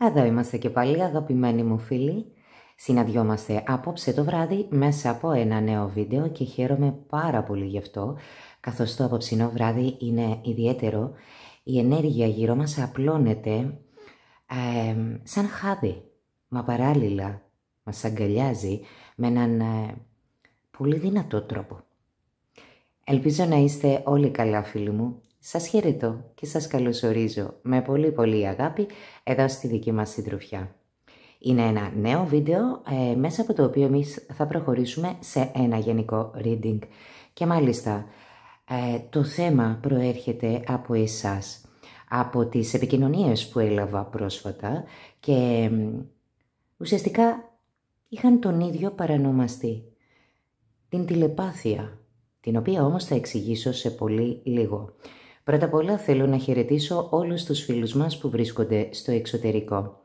Εδώ είμαστε και πάλι, αγαπημένοι μου φίλοι. Συναντιόμαστε απόψε το βράδυ μέσα από ένα νέο βίντεο και χαίρομαι πάρα πολύ γι' αυτό, καθώς το απόψινό βράδυ είναι ιδιαίτερο. Η ενέργεια γύρω μας απλώνεται σαν χάδι, μα παράλληλα μας αγκαλιάζει με έναν πολύ δυνατό τρόπο. Ελπίζω να είστε όλοι καλά, φίλοι μου. Σας χαιρετώ και σας καλωσορίζω με πολύ πολύ αγάπη εδώ στη δική μας συντροφιά. Είναι ένα νέο βίντεο μέσα από το οποίο εμείς θα προχωρήσουμε σε ένα γενικό reading. Και μάλιστα το θέμα προέρχεται από εσάς, από τις επικοινωνίες που έλαβα πρόσφατα και ουσιαστικά είχαν τον ίδιο παρανομαστή, την τηλεπάθεια, την οποία όμως θα εξηγήσω σε πολύ λίγο. Πρώτα απ' όλα θέλω να χαιρετήσω όλους τους φίλους μας που βρίσκονται στο εξωτερικό.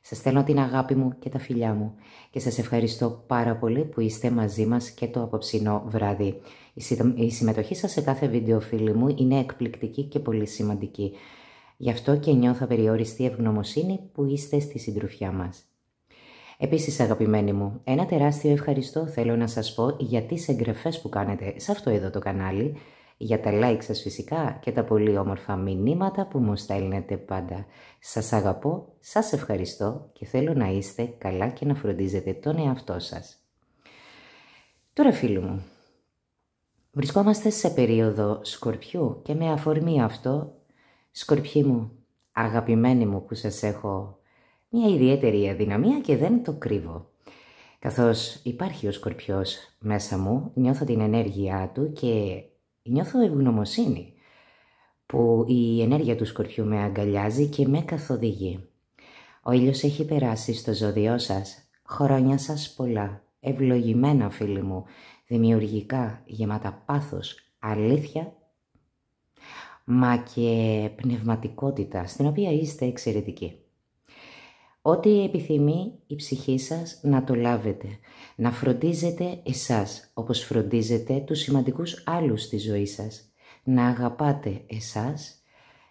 Σας στέλνω την αγάπη μου και τα φιλιά μου και σας ευχαριστώ πάρα πολύ που είστε μαζί μας και το απόψινό βράδυ. Η συμμετοχή σας σε κάθε βίντεο, φίλοι μου, είναι εκπληκτική και πολύ σημαντική. Γι' αυτό και νιώθω απεριόριστη ευγνωμοσύνη που είστε στη συντροφιά μας. Επίσης, αγαπημένοι μου, ένα τεράστιο ευχαριστώ θέλω να σας πω για τις εγγραφές που κάνετε σε αυτό εδώ το κανάλι, για τα like σας φυσικά και τα πολύ όμορφα μηνύματα που μου στέλνετε πάντα. Σας αγαπώ, σας ευχαριστώ και θέλω να είστε καλά και να φροντίζετε τον εαυτό σας. Τώρα, φίλοι μου, βρισκόμαστε σε περίοδο Σκορπιού και με αφορμή αυτό, Σκορπιοί μου, αγαπημένοι μου που σας έχω μια ιδιαίτερη αδυναμία και δεν το κρύβω. Καθώς υπάρχει ο Σκορπιός μέσα μου, νιώθω την ενέργειά του και νιώθω ευγνωμοσύνη που η ενέργεια του Σκορπιού με αγκαλιάζει και με καθοδηγεί. Ο ήλιος έχει περάσει στο ζώδιό σας, χρόνια σας πολλά, ευλογημένα, φίλοι μου, δημιουργικά, γεμάτα πάθος, αλήθεια, μα και πνευματικότητα, στην οποία είστε εξαιρετικοί. Ό,τι επιθυμεί η ψυχή σας να το λάβετε, να φροντίζετε εσάς όπως φροντίζετε τους σημαντικούς άλλους στη ζωή σας, να αγαπάτε εσάς,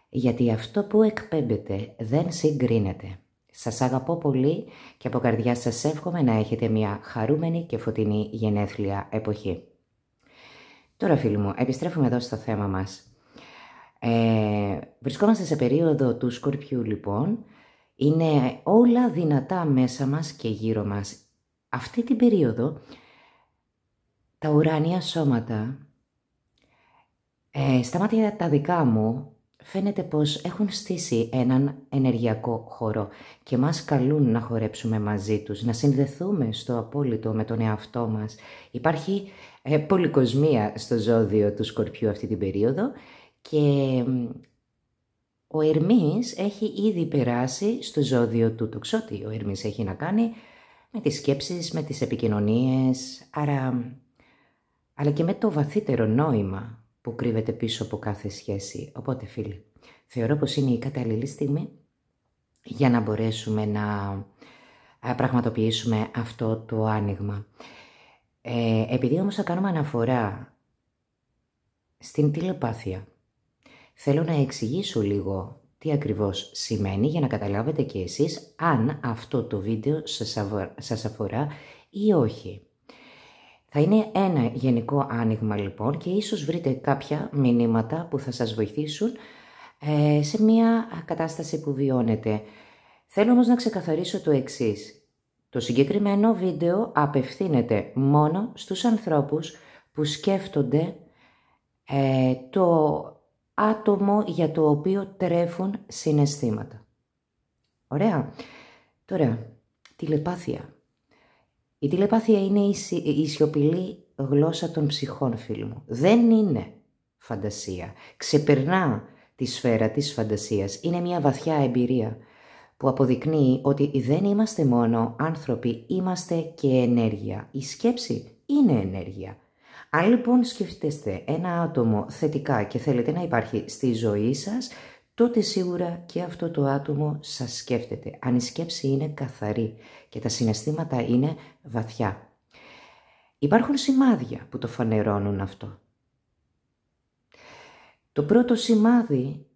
γιατί αυτό που εκπέμπετε δεν συγκρίνεται. Σας αγαπώ πολύ και από καρδιά σας εύχομαι να έχετε μια χαρούμενη και φωτεινή γενέθλια εποχή. Τώρα, φίλοι μου, επιστρέφουμε εδώ στο θέμα μας. Βρισκόμαστε σε περίοδο του Σκορπιού, λοιπόν. Είναι όλα δυνατά μέσα μας και γύρω μας. Αυτή την περίοδο τα ουράνια σώματα, στα μάτια τα δικά μου, φαίνεται πως έχουν στήσει έναν ενεργειακό χώρο και μας καλούν να χορέψουμε μαζί τους, να συνδεθούμε στο απόλυτο με τον εαυτό μας. Υπάρχει πολυκοσμία στο ζώδιο του Σκορπιού αυτή την περίοδο και ο Ερμής έχει ήδη περάσει στο ζώδιο του Τοξότη. Ο Ερμής έχει να κάνει με τις σκέψεις, με τις επικοινωνίες, αλλά και με το βαθύτερο νόημα που κρύβεται πίσω από κάθε σχέση. Οπότε, φίλοι, θεωρώ πως είναι η κατάλληλη στιγμή για να μπορέσουμε να πραγματοποιήσουμε αυτό το άνοιγμα. Επειδή όμως θα κάνουμε αναφορά στην τηλεπάθεια, θέλω να εξηγήσω λίγο τι ακριβώς σημαίνει για να καταλάβετε και εσείς αν αυτό το βίντεο σας αφορά ή όχι. Θα είναι ένα γενικό άνοιγμα, λοιπόν, και ίσως βρείτε κάποια μηνύματα που θα σας βοηθήσουν σε μια κατάσταση που βιώνετε. Θέλω όμως να ξεκαθαρίσω το εξής. Το συγκεκριμένο βίντεο απευθύνεται μόνο στους ανθρώπους που σκέφτονται το άτομο για το οποίο τρέφουν συναισθήματα. Ωραία. Τώρα, τηλεπάθεια. Η τηλεπάθεια είναι η σιωπηλή γλώσσα των ψυχών, φίλοι μου. Δεν είναι φαντασία. Ξεπερνά τη σφαίρα της φαντασίας. Είναι μια βαθιά εμπειρία που αποδεικνύει ότι δεν είμαστε μόνο άνθρωποι, είμαστε και ενέργεια. Η σκέψη είναι ενέργεια. Αν λοιπόν σκεφτείτε ένα άτομο θετικά και θέλετε να υπάρχει στη ζωή σας, τότε σίγουρα και αυτό το άτομο σας σκέφτεται. Αν η σκέψη είναι καθαρή και τα συναισθήματα είναι βαθιά. Υπάρχουν σημάδια που το φανερώνουν αυτό. Το πρώτο σημάδι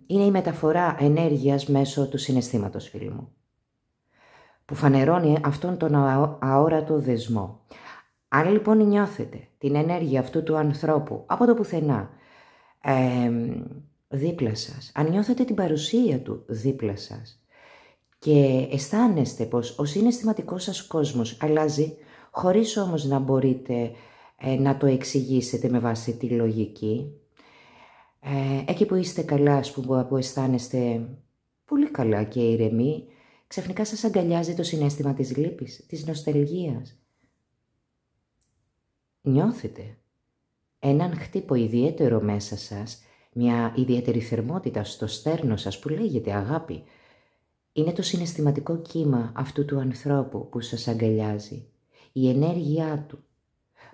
είναι η μεταφορά ενέργειας μέσω του συναισθήματος, φίλοι μου, που φανερώνει αυτόν τον αόρατο δεσμό. Αν λοιπόν νιώθετε την ενέργεια αυτού του ανθρώπου από το πουθενά δίπλα σας, αν νιώθετε την παρουσία του δίπλα σας και αισθάνεστε πως ο συναισθηματικός σας κόσμος αλλάζει, χωρίς όμως να μπορείτε να το εξηγήσετε με βάση τη λογική, εκεί που είστε καλά, ας πούμε, που αισθάνεστε πολύ καλά και ηρεμοί, ξαφνικά σας αγκαλιάζει το συναίσθημα της λύπης, της νοσταλγίας. Νιώθετε έναν χτύπο ιδιαίτερο μέσα σας, μια ιδιαίτερη θερμότητα στο στέρνο σας που λέγεται αγάπη. Είναι το συναισθηματικό κύμα αυτού του ανθρώπου που σας αγκαλιάζει, η ενέργειά του.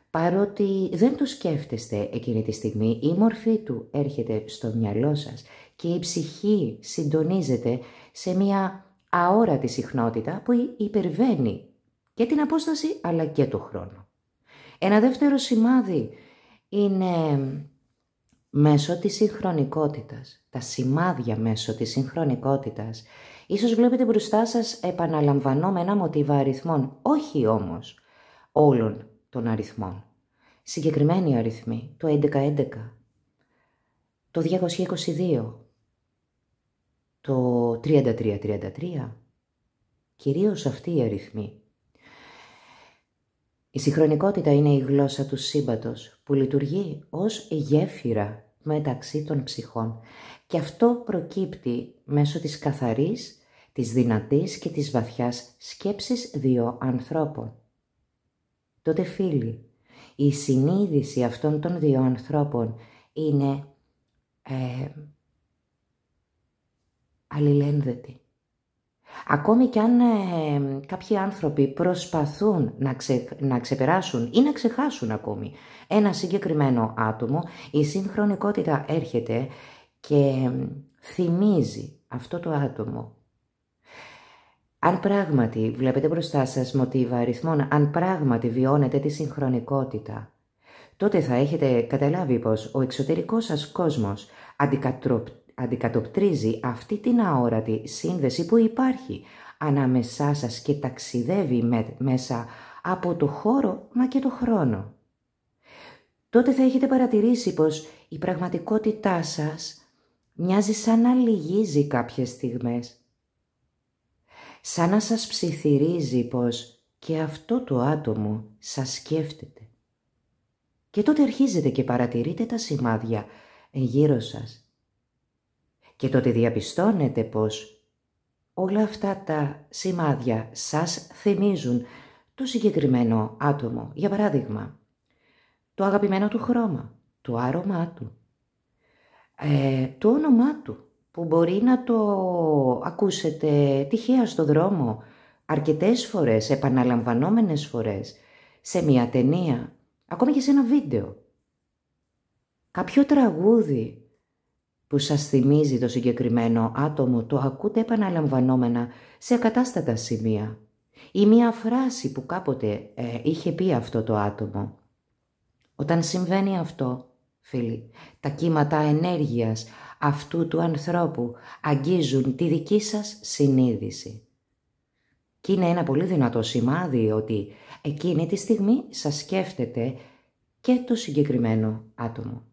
Παρότι δεν το σκέφτεστε εκείνη τη στιγμή, η μορφή του έρχεται στο μυαλό σας και η ψυχή συντονίζεται σε μια αόρατη συχνότητα που υπερβαίνει και την απόσταση αλλά και το χρόνο. Ένα δεύτερο σημάδι είναι μέσω της συγχρονικότητας. Τα σημάδια μέσω της συγχρονικότητας. Ίσως βλέπετε μπροστά σας επαναλαμβανόμενα μοτίβα αριθμών, όχι όμως όλων των αριθμών. Συγκεκριμένοι αριθμοί, το 1111, το 222, το 3333, κυρίως αυτοί οι αριθμοί. Η συγχρονικότητα είναι η γλώσσα του σύμπαντος που λειτουργεί ως γέφυρα μεταξύ των ψυχών και αυτό προκύπτει μέσω της καθαρής, της δυνατής και της βαθιάς σκέψης δύο ανθρώπων. Τότε φίλοι, η συνείδηση αυτών των δύο ανθρώπων είναι αλληλένδετη. Ακόμη κι αν κάποιοι άνθρωποι προσπαθούν να ξεπεράσουν ή να ξεχάσουν ακόμη ένα συγκεκριμένο άτομο, η συγχρονικότητα έρχεται και θυμίζει αυτό το άτομο. Αν πράγματι βλέπετε μπροστά σας μοτίβα αριθμών, αν πράγματι βιώνετε τη συγχρονικότητα, τότε θα έχετε καταλάβει πως ο εξωτερικός σας κόσμος αντικατοπτρίζει αυτή την αόρατη σύνδεση που υπάρχει ανάμεσά σας και ταξιδεύει μέσα από το χώρο μα και το χρόνο. Τότε θα έχετε παρατηρήσει πως η πραγματικότητά σας μοιάζει σαν να λυγίζει κάποιες στιγμές. Σαν να σας ψιθυρίζει πως και αυτό το άτομο σας σκέφτεται. Και τότε αρχίζετε και παρατηρείτε τα σημάδια γύρω σας. Και τότε διαπιστώνετε πως όλα αυτά τα σημάδια σας θυμίζουν το συγκεκριμένο άτομο. Για παράδειγμα, το αγαπημένο του χρώμα, το άρωμά του, το όνομά του, που μπορεί να το ακούσετε τυχαία στο δρόμο αρκετές φορές, επαναλαμβανόμενες φορές, σε μια ταινία, ακόμη και σε ένα βίντεο. Κάποιο τραγούδι που σας θυμίζει το συγκεκριμένο άτομο, το ακούτε επαναλαμβανόμενα σε ακατάστατα σημεία. Ή μια φράση που κάποτε είχε πει αυτό το άτομο. Όταν συμβαίνει αυτό, φίλοι, τα κύματα ενέργειας αυτού του ανθρώπου αγγίζουν τη δική σας συνείδηση. Και είναι ένα πολύ δυνατό σημάδι ότι εκείνη τη στιγμή σας σκέφτεται και το συγκεκριμένο άτομο.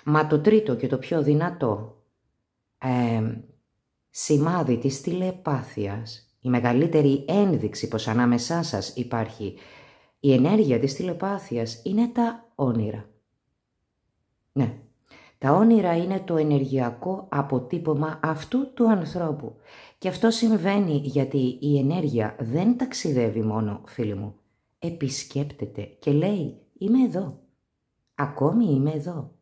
Μα το τρίτο και το πιο δυνατό σημάδι της τηλεπάθειας, η μεγαλύτερη ένδειξη πως ανάμεσά σας υπάρχει η ενέργεια της τηλεπάθειας, είναι τα όνειρα. Ναι, τα όνειρα είναι το ενεργειακό αποτύπωμα αυτού του ανθρώπου. Και αυτό συμβαίνει γιατί η ενέργεια δεν ταξιδεύει μόνο, φίλοι μου. Επισκέπτεται και λέει, είμαι εδώ. Ακόμη είμαι εδώ.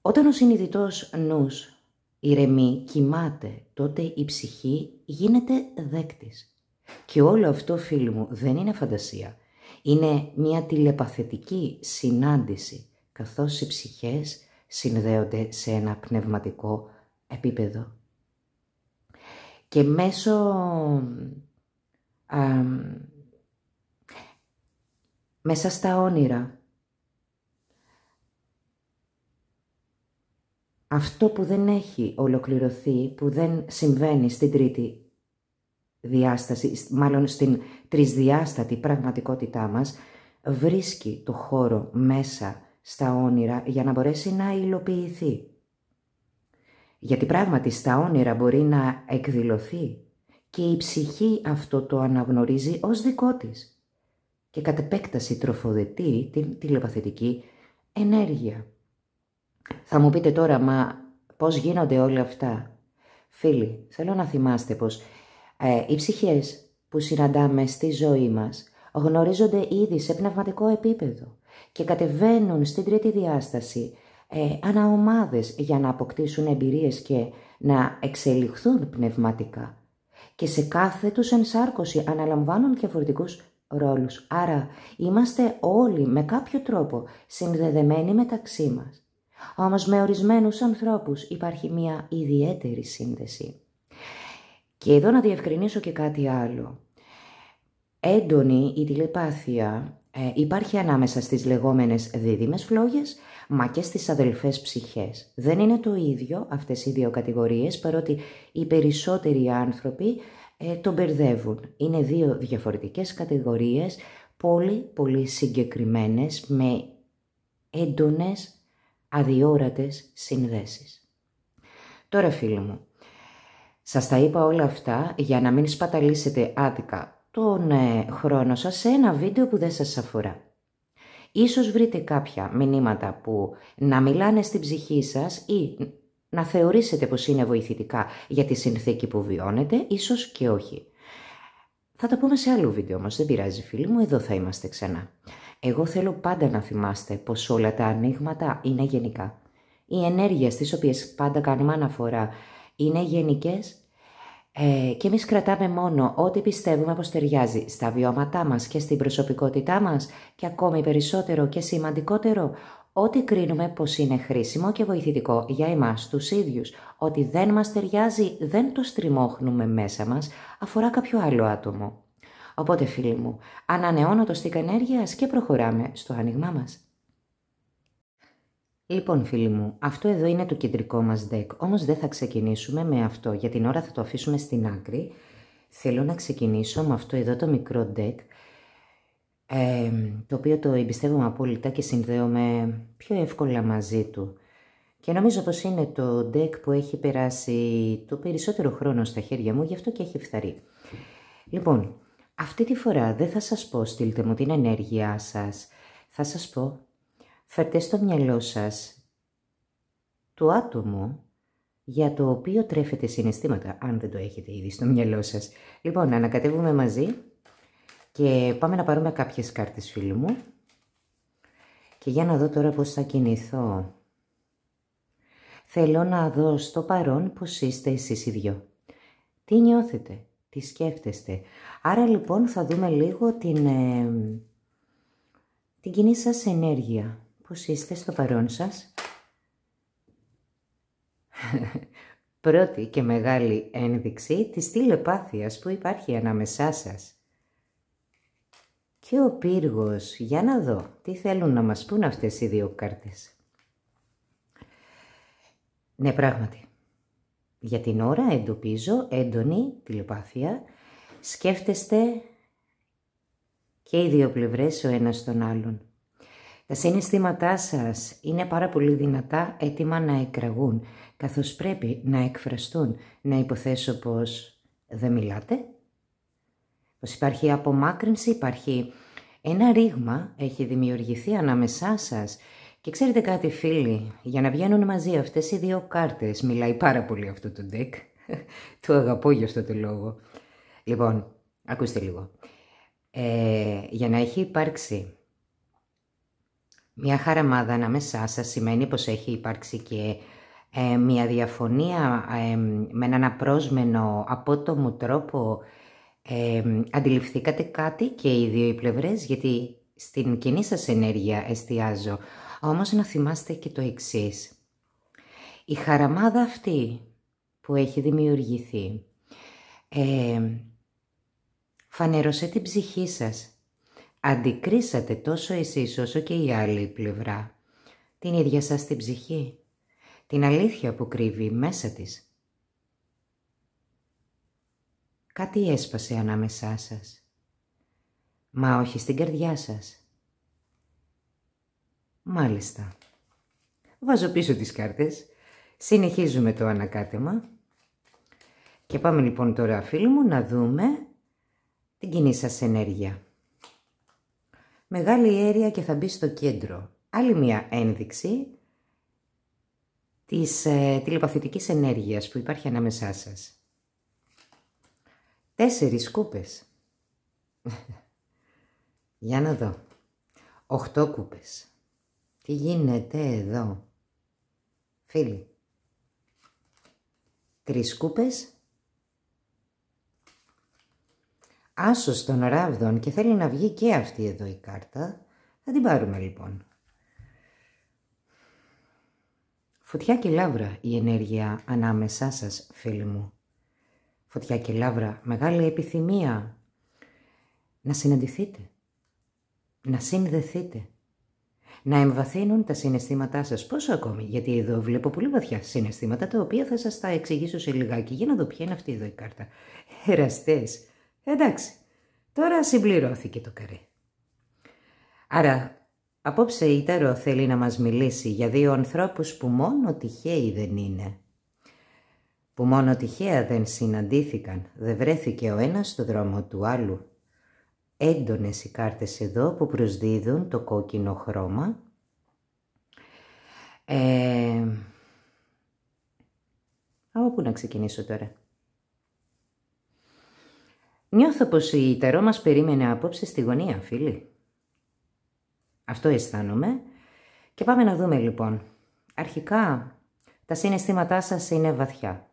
Όταν ο συνειδητός νους ηρεμεί, κοιμάται, τότε η ψυχή γίνεται δέκτης. Και όλο αυτό, φίλοι μου, δεν είναι φαντασία. Είναι μια τηλεπαθητική συνάντηση, καθώς οι ψυχές συνδέονται σε ένα πνευματικό επίπεδο. Και μέσα στα όνειρα αυτό που δεν έχει ολοκληρωθεί, που δεν συμβαίνει στην τρίτη διάσταση, μάλλον στην τρισδιάστατη πραγματικότητά μας, βρίσκει το χώρο μέσα στα όνειρα για να μπορέσει να υλοποιηθεί. Γιατί πράγματι στα όνειρα μπορεί να εκδηλωθεί και η ψυχή αυτό το αναγνωρίζει ως δικό της και κατ' επέκταση τροφοδετεί την τηλεπαθητική ενέργεια. Θα μου πείτε τώρα, μα πώς γίνονται όλα αυτά? Φίλοι, θέλω να θυμάστε πως οι ψυχές που συναντάμε στη ζωή μας γνωρίζονται ήδη σε πνευματικό επίπεδο και κατεβαίνουν στην τρίτη διάσταση αναομάδες για να αποκτήσουν εμπειρίες και να εξελιχθούν πνευματικά. Και σε κάθε τους ενσάρκωση αναλαμβάνουν διαφορετικούς ρόλους. Άρα είμαστε όλοι με κάποιο τρόπο συνδεδεμένοι μεταξύ μας. Όμως με ορισμένους ανθρώπους υπάρχει μια ιδιαίτερη σύνδεση. Και εδώ να διευκρινίσω και κάτι άλλο. Έντονη η τηλεπάθεια υπάρχει ανάμεσα στις λεγόμενες δίδυμες φλόγες, μα και στις αδελφές ψυχές. Δεν είναι το ίδιο αυτές οι δύο κατηγορίες, παρότι οι περισσότεροι άνθρωποι το μπερδεύουν. Είναι δύο διαφορετικές κατηγορίες, πολύ συγκεκριμένες, με έντονες αδιόρατες συνδέσεις. Τώρα φίλοι μου, σας τα είπα όλα αυτά για να μην σπαταλήσετε άδικα τον χρόνο σας σε ένα βίντεο που δεν σας αφορά. Ίσως βρείτε κάποια μηνύματα που να μιλάνε στην ψυχή σας ή να θεωρήσετε πως είναι βοηθητικά για τη συνθήκη που βιώνετε, ίσως και όχι. Θα τα πούμε σε άλλο βίντεο όμως, δεν πειράζει φίλοι μου, εδώ θα είμαστε ξανά. Εγώ θέλω πάντα να θυμάστε πως όλα τα ανοίγματα είναι γενικά. Οι ενέργειες στις οποίες πάντα κάνουμε αναφορά είναι γενικές και εμείς κρατάμε μόνο ό,τι πιστεύουμε πως ταιριάζει στα βιώματά μας και στην προσωπικότητά μας και ακόμη περισσότερο και σημαντικότερο, ό,τι κρίνουμε πως είναι χρήσιμο και βοηθητικό για εμάς τους ίδιους. Ό,τι δεν μας ταιριάζει δεν το στριμώχνουμε μέσα μας, αφορά κάποιο άλλο άτομο. Οπότε φίλοι μου, ανανεώνω το στίχ ενέργειας και προχωράμε στο άνοιγμά μας. Λοιπόν φίλοι μου, αυτό εδώ είναι το κεντρικό μας deck, όμως δεν θα ξεκινήσουμε με αυτό, για την ώρα θα το αφήσουμε στην άκρη. Θέλω να ξεκινήσω με αυτό εδώ το μικρό deck, το οποίο το εμπιστεύομαι απόλυτα και συνδέομαι πιο εύκολα μαζί του. Και νομίζω πως είναι το deck που έχει περάσει το περισσότερο χρόνο στα χέρια μου, γι' αυτό και έχει φθαρεί. Λοιπόν, αυτή τη φορά δεν θα σας πω στείλτε μου την ενέργειά σας, θα σας πω φέρτε στο μυαλό σας το άτομο για το οποίο τρέφετε συναισθήματα, αν δεν το έχετε ήδη στο μυαλό σας. Λοιπόν, ανακατεύουμε μαζί και πάμε να πάρουμε κάποιες κάρτες φίλου μου. Και για να δω τώρα πώς θα κινηθώ. Θέλω να δω στο παρόν πώς είστε εσείς οι δυο. Τι νιώθετε, τι σκέφτεστε. Άρα λοιπόν θα δούμε λίγο την κοινή σας ενέργεια. Πώς είστε στο παρόν σας. Πρώτη και μεγάλη ένδειξη της τηλεπάθειας που υπάρχει ανάμεσά σας. Και ο πύργος, για να δω τι θέλουν να μας πούν αυτές οι δύο κάρτες. Ναι, πράγματι, για την ώρα εντοπίζω έντονη τηλεπάθεια, σκέφτεστε και οι δύο πλευρές ο ένας τον άλλον. Τα συναισθήματά σας είναι πάρα πολύ δυνατά, έτοιμα να εκραγούν, καθώς πρέπει να εκφραστούν. Να υποθέσω πως δεν μιλάτε, πως υπάρχει απομάκρυνση, υπάρχει ένα ρήγμα, έχει δημιουργηθεί ανάμεσά σας. Και ξέρετε κάτι φίλοι, για να βγαίνουν μαζί αυτές οι δύο κάρτες, μιλάει πάρα πολύ αυτό το deck, το αγαπώ για αυτό το λόγο. Λοιπόν, ακούστε λίγο, για να έχει υπάρξει μια χαραμάδα ανάμεσά σας σημαίνει πως έχει υπάρξει και μια διαφωνία με έναν απρόσμενο, απότομο τρόπο. Αντιληφθήκατε κάτι και οι δύο οι πλευρές, γιατί στην κοινή σας ενέργεια εστιάζω. Όμως να θυμάστε και το εξής. Η χαραμάδα αυτή που έχει δημιουργηθεί φανέρωσε την ψυχή σας. Αντικρίσατε τόσο εσείς όσο και η άλλη πλευρά την ίδια σας την ψυχή. την αλήθεια που κρύβει μέσα της. Κάτι έσπασε ανάμεσά σας, μα όχι στην καρδιά σας. Μάλιστα. Βάζω πίσω τις κάρτες, συνεχίζουμε το ανακάτεμα και πάμε λοιπόν τώρα, φίλοι μου, να δούμε την κοινή σας ενέργεια. Μεγάλη Ιέρια και θα μπει στο κέντρο. Άλλη μια ένδειξη της τηλεπαθητικής ενέργειας που υπάρχει ανάμεσά σας. 4 κούπες. Για να δω. 8 κούπες. Τι γίνεται εδώ, φίλοι? 3 κούπες. Άσος των ράβδων και θέλει να βγει και αυτή εδώ η κάρτα. Θα την πάρουμε λοιπόν. Φωτιά και λαύρα η ενέργεια ανάμεσά σας, φίλοι μου. Φωτιά και λαύρα, μεγάλη επιθυμία να συναντηθείτε, να συνδεθείτε, να εμβαθύνουν τα συναισθήματά σας. Πόσο ακόμη, γιατί εδώ βλέπω πολύ βαθιά συναισθήματα, τα οποία θα σας τα εξηγήσω σε λιγάκι. Για να δω ποια είναι αυτή εδώ η κάρτα. Εραστές. Εντάξει, τώρα συμπληρώθηκε το καρέ. Άρα, απόψε η Ταρό θέλει να μας μιλήσει για 2 ανθρώπους που μόνο τυχαίοι δεν είναι. Που μόνο τυχαία δεν συναντήθηκαν, δεν βρέθηκε ο ένας στο δρόμο του άλλου. Έντονες οι κάρτες εδώ που προσδίδουν το κόκκινο χρώμα. Από πού να ξεκινήσω τώρα? Νιώθω πως η Ταρό μας περίμενε απόψε στη γωνία, φίλοι. Αυτό αισθάνομαι. Και πάμε να δούμε λοιπόν. Αρχικά, τα συναισθήματά σας είναι βαθιά.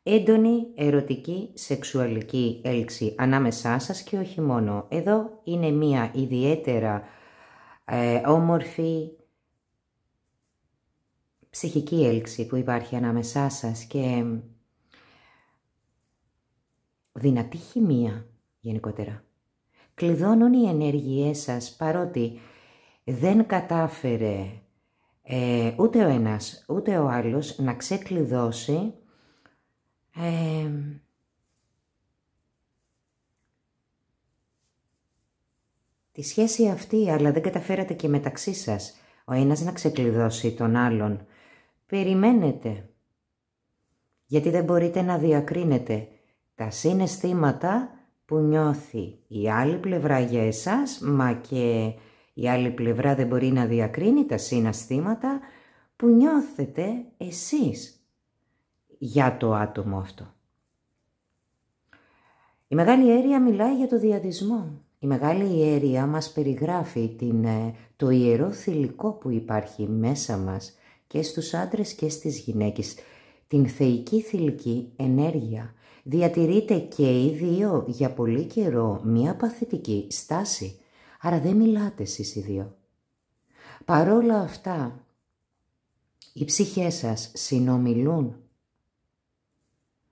Έντονη, ερωτική, σεξουαλική έλξη ανάμεσά σας και όχι μόνο. Εδώ είναι μία ιδιαίτερα όμορφη ψυχική έλξη που υπάρχει ανάμεσά σας και δυνατή χημεία γενικότερα. Κλειδώνουν οι ενέργειές σας παρότι δεν κατάφερε ούτε ο ένας ούτε ο άλλος να ξεκλειδώσει τη σχέση αυτή, αλλά δεν καταφέρατε και μεταξύ σας ο ένας να ξεκλειδώσει τον άλλον. Περιμένετε, γιατί δεν μπορείτε να διακρίνετε τα συναισθήματα που νιώθει η άλλη πλευρά για εσάς, μα και η άλλη πλευρά δεν μπορεί να διακρίνει τα συναισθήματα που νιώθετε εσείς για το άτομο αυτό. Η Μεγάλη Ιέρια μιλάει για το διαδισμό. Η Μεγάλη Ιέρια μας περιγράφει το ιερό θηλυκό που υπάρχει μέσα μας και στους άντρες και στις γυναίκες. Την θεϊκή θηλυκή ενέργεια. Διατηρείτε και οι δύο για πολύ καιρό μία παθητική στάση. Άρα δεν μιλάτε εσείς οι δύο. Παρόλα αυτά, οι ψυχές σας συνομιλούν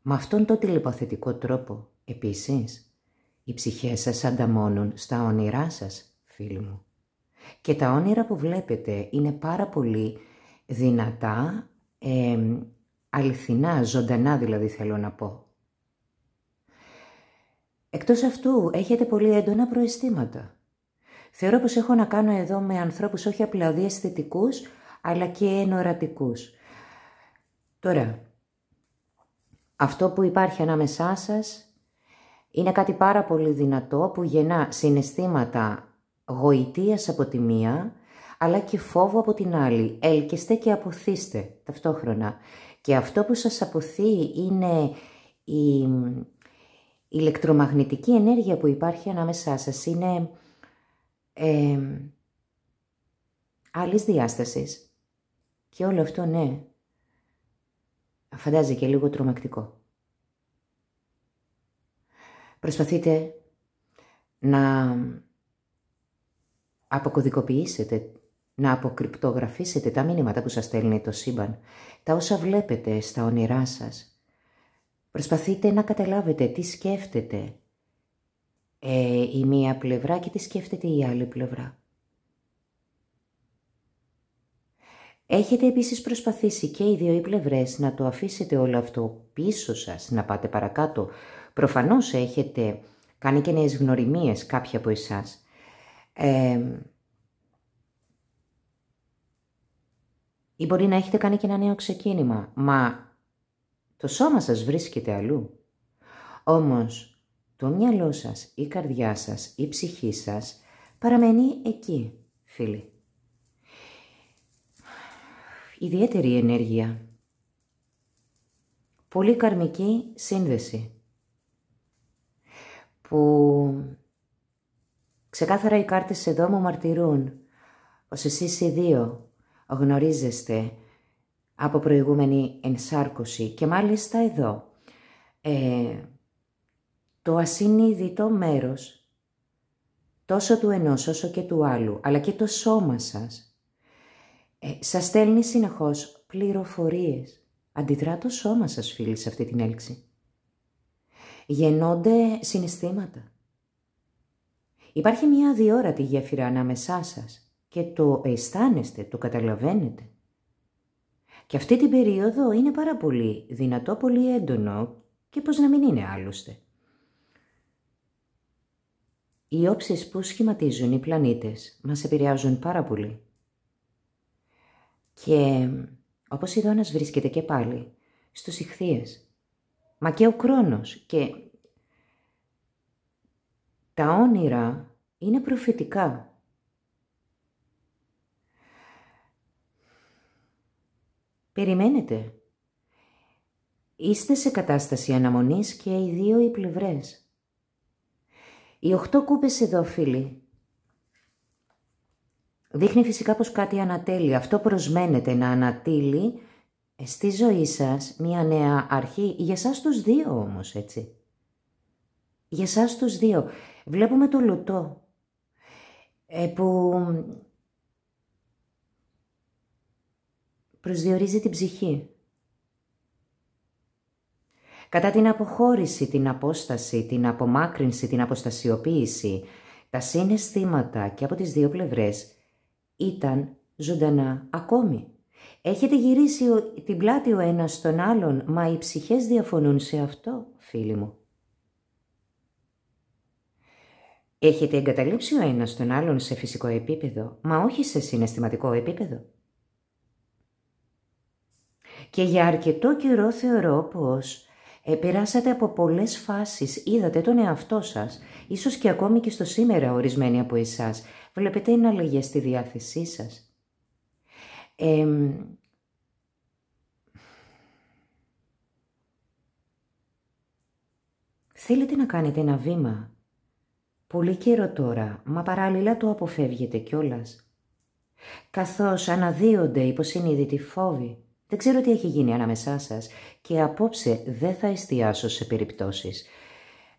με αυτόν τον τηλεπαθητικό τρόπο. Επίσης, οι ψυχές σας ανταμώνουν στα όνειρά σας, φίλοι μου. Και τα όνειρα που βλέπετε είναι πάρα πολύ δυνατά, αληθινά, ζωντανά δηλαδή θέλω να πω. Εκτός αυτού, έχετε πολύ έντονα προαισθήματα. Θεωρώ πως έχω να κάνω εδώ με ανθρώπους όχι απλά διαισθητικούς, αλλά και ενωρατικούς. Τώρα, αυτό που υπάρχει ανάμεσά σας είναι κάτι πάρα πολύ δυνατό που γεννά συναισθήματα γοητείας από τη μία, αλλά και φόβο από την άλλη. Έλκεστε και αποθήστε ταυτόχρονα. Και αυτό που σας αποθεί είναι η ηλεκτρομαγνητική ενέργεια που υπάρχει ανάμεσά σας. Είναι άλλης διάστασης. Και όλο αυτό, ναι, φαντάζει και λίγο τρομακτικό. Προσπαθείτε να αποκωδικοποιήσετε, να αποκρυπτογραφήσετε τα μήνυματα που σας στέλνει το σύμπαν, τα όσα βλέπετε στα όνειρά σας. Προσπαθείτε να καταλάβετε τι σκέφτεται η μία πλευρά και τι σκέφτεται η άλλη πλευρά. Έχετε επίσης προσπαθήσει και οι δύο οι πλευρές να το αφήσετε όλο αυτό πίσω σας, να πάτε παρακάτω. Προφανώς έχετε κάνει και νέες γνωριμίες κάποιοι από εσάς. Ή μπορεί να έχετε κάνει και ένα νέο ξεκίνημα, μα το σώμα σας βρίσκεται αλλού. Όμως το μυαλό σας, η καρδιά σας, η ψυχή σας παραμένει εκεί, φίλοι. Ιδιαίτερη ενέργεια. Πολύ καρμική σύνδεση. Που ξεκάθαρα οι κάρτες εδώ μου μαρτυρούν πως εσείς οι δύο γνωρίζεστε από προηγούμενη ενσάρκωση και μάλιστα εδώ το ασυνείδητο μέρος τόσο του ενός όσο και του άλλου, αλλά και το σώμα σας σας στέλνει συνεχώς πληροφορίες. Αντιδρά το σώμα σας, φίλοι, σε αυτή την έλξη. Γεννώνται συναισθήματα. Υπάρχει μια αδιόρατη γέφυρα ανάμεσά σας και το αισθάνεστε, το καταλαβαίνετε. Και αυτή την περίοδο είναι πάρα πολύ δυνατό, πολύ έντονο και πώς να μην είναι άλλωστε. Οι όψεις που σχηματίζουν οι πλανήτες μας επηρεάζουν πάρα πολύ. Και όπως η Δόνας βρίσκεται και πάλι στους Ιχθύες, μα και ο Κρόνος και τα όνειρα είναι προφητικά. Περιμένετε. Είστε σε κατάσταση αναμονής και οι δύο οι πλευρές. Οι 8 κούπες εδώ, φίλοι, δείχνει φυσικά πως κάτι ανατέλει. Αυτό προσμένετε να ανατείλει στη ζωή σας μια νέα αρχή. Για σας τους δύο όμως, έτσι. Για σας τους δύο. Βλέπουμε το Λωτό που προσδιορίζει την ψυχή. Κατά την αποχώρηση, την απόσταση, την απομάκρυνση, την αποστασιοποίηση, τα συναισθήματα και από τις δύο πλευρές ήταν ζωντανά ακόμη. Έχετε γυρίσει την πλάτη ο ένας στον άλλον, μα οι ψυχές διαφωνούν σε αυτό, φίλοι μου. Έχετε εγκαταλείψει ο ένας τον άλλον σε φυσικό επίπεδο, μα όχι σε συναισθηματικό επίπεδο. Και για αρκετό καιρό θεωρώ πως περάσατε από πολλές φάσεις, είδατε τον εαυτό σας, ίσως και ακόμη και στο σήμερα ορισμένοι από εσάς. Βλέπετε εναλλαγές στη διάθεσή σας. Θέλετε να κάνετε ένα βήμα. Πολύ καιρό τώρα, μα παράλληλα το αποφεύγετε κιόλας. Καθώς αναδύονται υποσυνείδητοι φόβοι. Δεν ξέρω τι έχει γίνει ανάμεσά σας και απόψε δεν θα εστιάσω σε περιπτώσεις.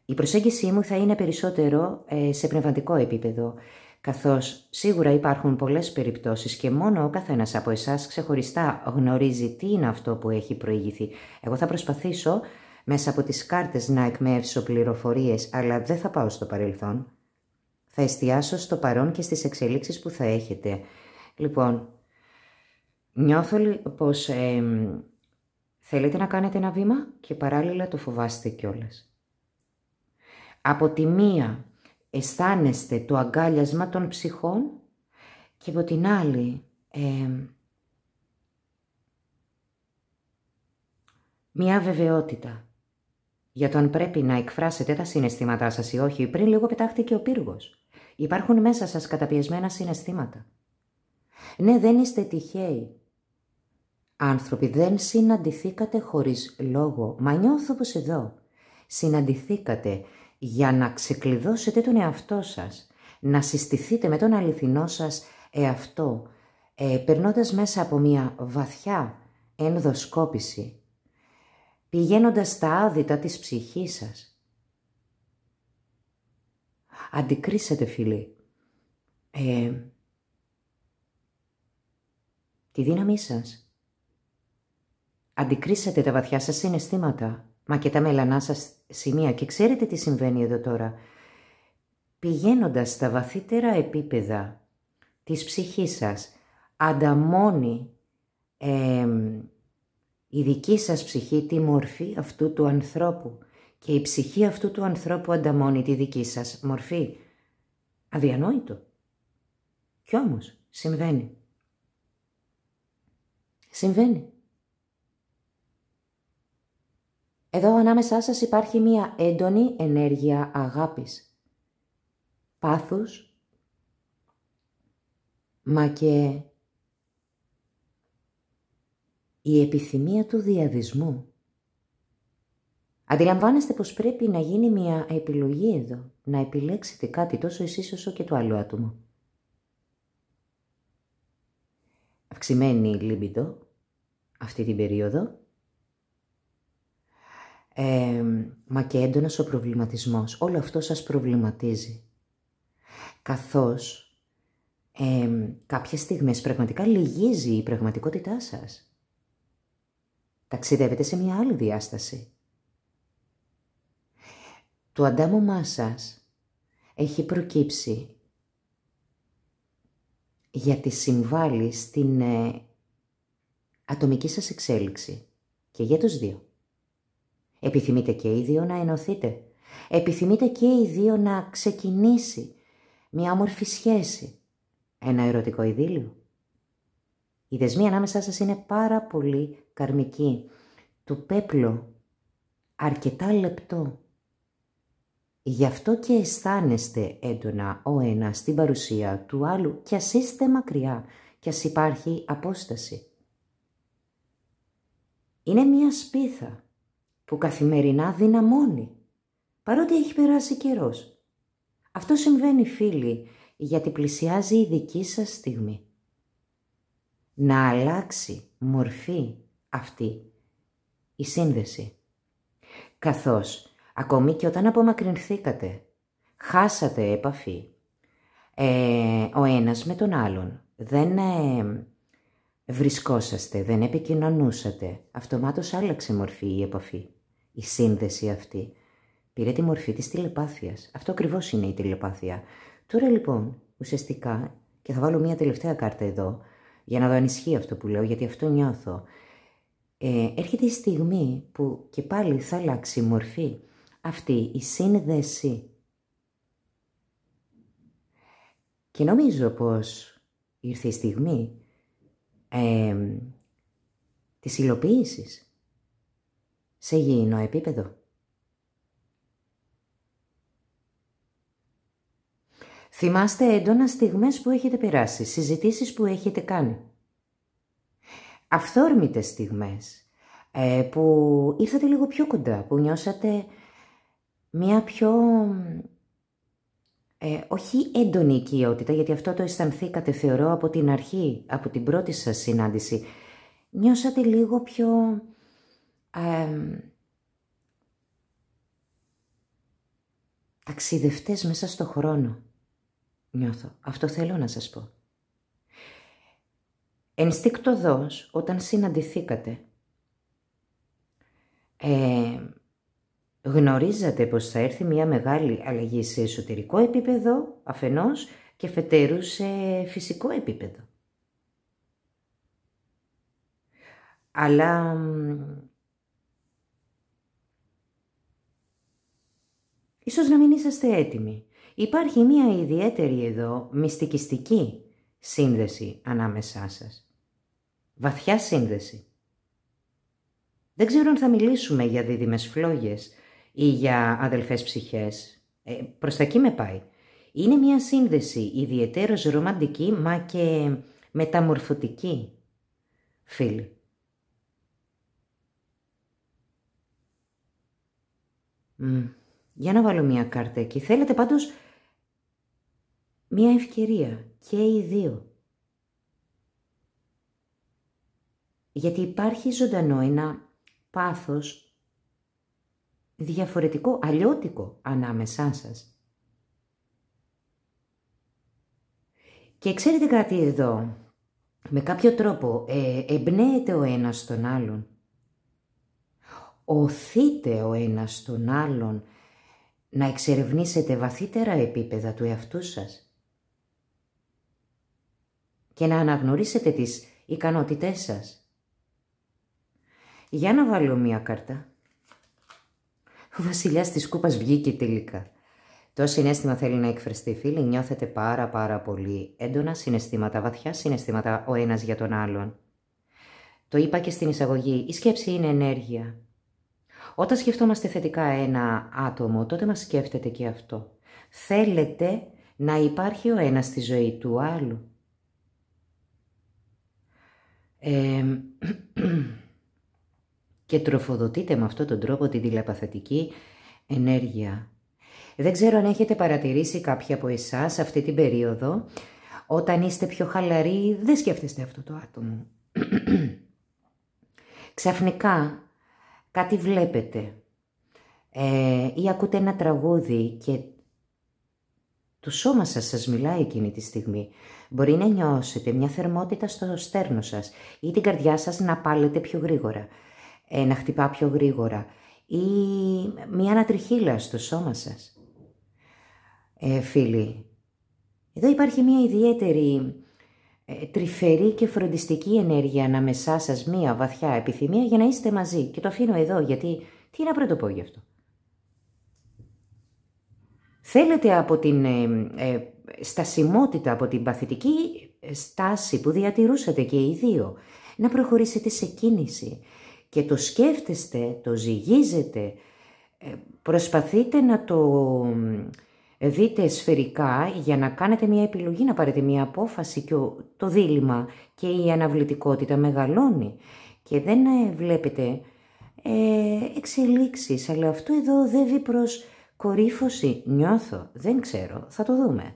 Η προσέγγιση μου θα είναι περισσότερο σε πνευματικό επίπεδο, καθώς σίγουρα υπάρχουν πολλές περιπτώσεις και μόνο ο καθένας από εσάς ξεχωριστά γνωρίζει τι είναι αυτό που έχει προηγηθεί. Εγώ θα προσπαθήσω μέσα από τις κάρτες να εκμεύσω πληροφορίες, αλλά δεν θα πάω στο παρελθόν. Θα εστιάσω στο παρόν και στις εξελίξεις που θα έχετε. Λοιπόν, νιώθω πως θέλετε να κάνετε ένα βήμα και παράλληλα το φοβάστε κιόλας. Από τη μία αισθάνεστε το αγκάλιασμα των ψυχών και από την άλλη μια βεβαιότητα για το αν πρέπει να εκφράσετε τα συναισθήματά σας ή όχι. Πριν λίγο πετάχτηκε ο πύργος. Υπάρχουν μέσα σας καταπιεσμένα συναισθήματα. Ναι, δεν είστε τυχαίοι. Άνθρωποι, δεν συναντηθήκατε χωρίς λόγο, μα νιώθω πως εδώ συναντηθήκατε για να ξεκλειδώσετε τον εαυτό σας, να συστηθείτε με τον αληθινό σας εαυτό, περνώντας μέσα από μια βαθιά ενδοσκόπηση, πηγαίνοντας στα άδυτα της ψυχής σας. Αντικρίσετε, φίλοι, τη δύναμή σας. Αντικρίσετε τα βαθιά σας συναισθήματα, μα και τα μελανά σας σημεία. Και ξέρετε τι συμβαίνει εδώ τώρα. Πηγαίνοντας στα βαθύτερα επίπεδα της ψυχής σας, ανταμώνει η δική σας ψυχή τη μορφή αυτού του ανθρώπου και η ψυχή αυτού του ανθρώπου ανταμώνει τη δική σας μορφή. Αδιανόητο. Κι όμως συμβαίνει. Συμβαίνει. Εδώ ανάμεσά σας υπάρχει μία έντονη ενέργεια αγάπης, πάθους, μα και η επιθυμία του διαδισμού. Αντιλαμβάνεστε πως πρέπει να γίνει μία επιλογή εδώ, να επιλέξετε κάτι τόσο εσείς όσο και το άλλο άτομο. Αυξημένη λίμπιντο αυτή την περίοδο, μα και έντονος ο προβληματισμός. Όλο αυτό σας προβληματίζει. Καθώς κάποιες στιγμές πραγματικά λυγίζει η πραγματικότητά σας. Ταξιδεύετε σε μια άλλη διάσταση. Το αντάμωμά σας έχει προκύψει γιατί συμβάλλει στην ατομική σας εξέλιξη και για τους δύο. Επιθυμείτε και οι δύο να ενωθείτε. Επιθυμείτε και οι δύο να ξεκινήσει μια όμορφη σχέση. Ένα ερωτικό ειδήλιο. Η δεσμή ανάμεσά σας είναι πάρα πολύ καρμική. Το πέπλο αρκετά λεπτό. Γι' αυτό και αισθάνεστε έντονα ο ένας στην παρουσία του άλλου κι ας είστε μακριά, κι ας υπάρχει απόσταση. Είναι μια σπίθα που καθημερινά δυναμώνει, παρότι έχει περάσει καιρός. Αυτό συμβαίνει, φίλοι, γιατί πλησιάζει η δική σας στιγμή. Να αλλάξει μορφή αυτή η σύνδεση. Καθώς ακόμη και όταν απομακρυνθήκατε, χάσατε επαφή ο ένας με τον άλλον, δεν βρισκόσαστε, δεν επικοινωνούσατε, αυτομάτως άλλαξε μορφή η επαφή. Η σύνδεση αυτή πήρε τη μορφή της τηλεπάθειας. Αυτό ακριβώς είναι η τηλεπάθεια. Τώρα λοιπόν, ουσιαστικά, και θα βάλω μια τελευταία κάρτα εδώ, για να δω αν ισχύει αυτό που λέω, γιατί αυτό νιώθω. Έρχεται η στιγμή που και πάλι θα αλλάξει μορφή αυτή η σύνδεση. Και νομίζω πως ήρθε η στιγμή της υλοποίησης σε υγιεινό επίπεδο. Θυμάστε έντονα στιγμές που έχετε περάσει, συζητήσεις που έχετε κάνει. Αυθόρμητες στιγμές που ήρθατε λίγο πιο κοντά, που νιώσατε μια πιο, όχι έντονη οικειότητα, γιατί αυτό το αισθανθήκατε θεωρώ από την αρχή, από την πρώτη σας συνάντηση. Νιώσατε λίγο πιο ταξιδευτές μέσα στο χρόνο. Νιώθω. Αυτό θέλω να σας πω. Ενστικτωδώς, όταν συναντηθήκατε, γνωρίζατε πως θα έρθει μια μεγάλη αλλαγή σε εσωτερικό επίπεδο, αφενός, και φετέρου σε φυσικό επίπεδο. Αλλά ίσως να μην είσαστε έτοιμοι. Υπάρχει μια ιδιαίτερη εδώ μυστικιστική σύνδεση ανάμεσά σας. Βαθιά σύνδεση. Δεν ξέρω αν θα μιλήσουμε για δίδυμες φλόγες ή για αδελφές ψυχές. Προς τα εκεί με πάει. Είναι μια σύνδεση ιδιαιτέρως ρομαντική, μα και μεταμορφωτική, φίλοι. Για να βάλω μια κάρτα εκεί. Θέλετε πάντως μια ευκαιρία και οι δύο. Γιατί υπάρχει ζωντανό ένα πάθος διαφορετικό, αλλιώτικο ανάμεσά σας. Και ξέρετε κάτι εδώ, με κάποιο τρόπο εμπνέεται ο ένας τον άλλον. Οθείτε ο ένας τον άλλον να εξερευνήσετε βαθύτερα επίπεδα του εαυτού σας και να αναγνωρίσετε τις ικανότητές σας. Για να βάλω μία κάρτα. Ο βασιλιάς της κούπας βγήκε τελικά. Το συναίσθημα θέλει να εκφραστεί, φίλοι. Νιώθετε πάρα πολύ έντονα συναισθήματα, βαθιά συναισθήματα ο ένας για τον άλλον. Το είπα και στην εισαγωγή, η σκέψη είναι ενέργεια. Όταν σκεφτόμαστε θετικά ένα άτομο, τότε μας σκέφτεται και αυτό. Θέλετε να υπάρχει ο ένας στη ζωή του άλλου. Και τροφοδοτείτε με αυτόν τον τρόπο την τηλεπαθητική ενέργεια. Δεν ξέρω αν έχετε παρατηρήσει κάποιοι από εσάς αυτή την περίοδο, όταν είστε πιο χαλαροί, δεν σκέφτεστε αυτό το άτομο. Ξαφνικά κάτι βλέπετε ή ακούτε ένα τραγούδι και το σώμα σας μιλάει εκείνη τη στιγμή. Μπορεί να νιώσετε μια θερμότητα στο στέρνο σας ή την καρδιά σας να πάλετε πιο γρήγορα, να χτυπά πιο γρήγορα ή μια ανατριχύλα στο σώμα σας. Φίλοι, εδώ υπάρχει μια ιδιαίτερη τρυφερή και φροντιστική ενέργεια ανάμεσά σας, μια βαθιά επιθυμία για να είστε μαζί. Και το αφήνω εδώ γιατί τι να πρωτοπώ γι' αυτό. Θέλετε από την στασιμότητα, από την παθητική στάση που διατηρούσατε και οι δύο, να προχωρήσετε σε κίνηση. Και το σκέφτεστε, το ζυγίζετε, προσπαθείτε να το δείτε σφαιρικά για να κάνετε μια επιλογή, να πάρετε μια απόφαση και το δίλημμα και η αναβλητικότητα μεγαλώνει και δεν βλέπετε εξελίξεις, αλλά αυτό εδώ οδεύει προς κορύφωση, νιώθω, δεν ξέρω, θα το δούμε.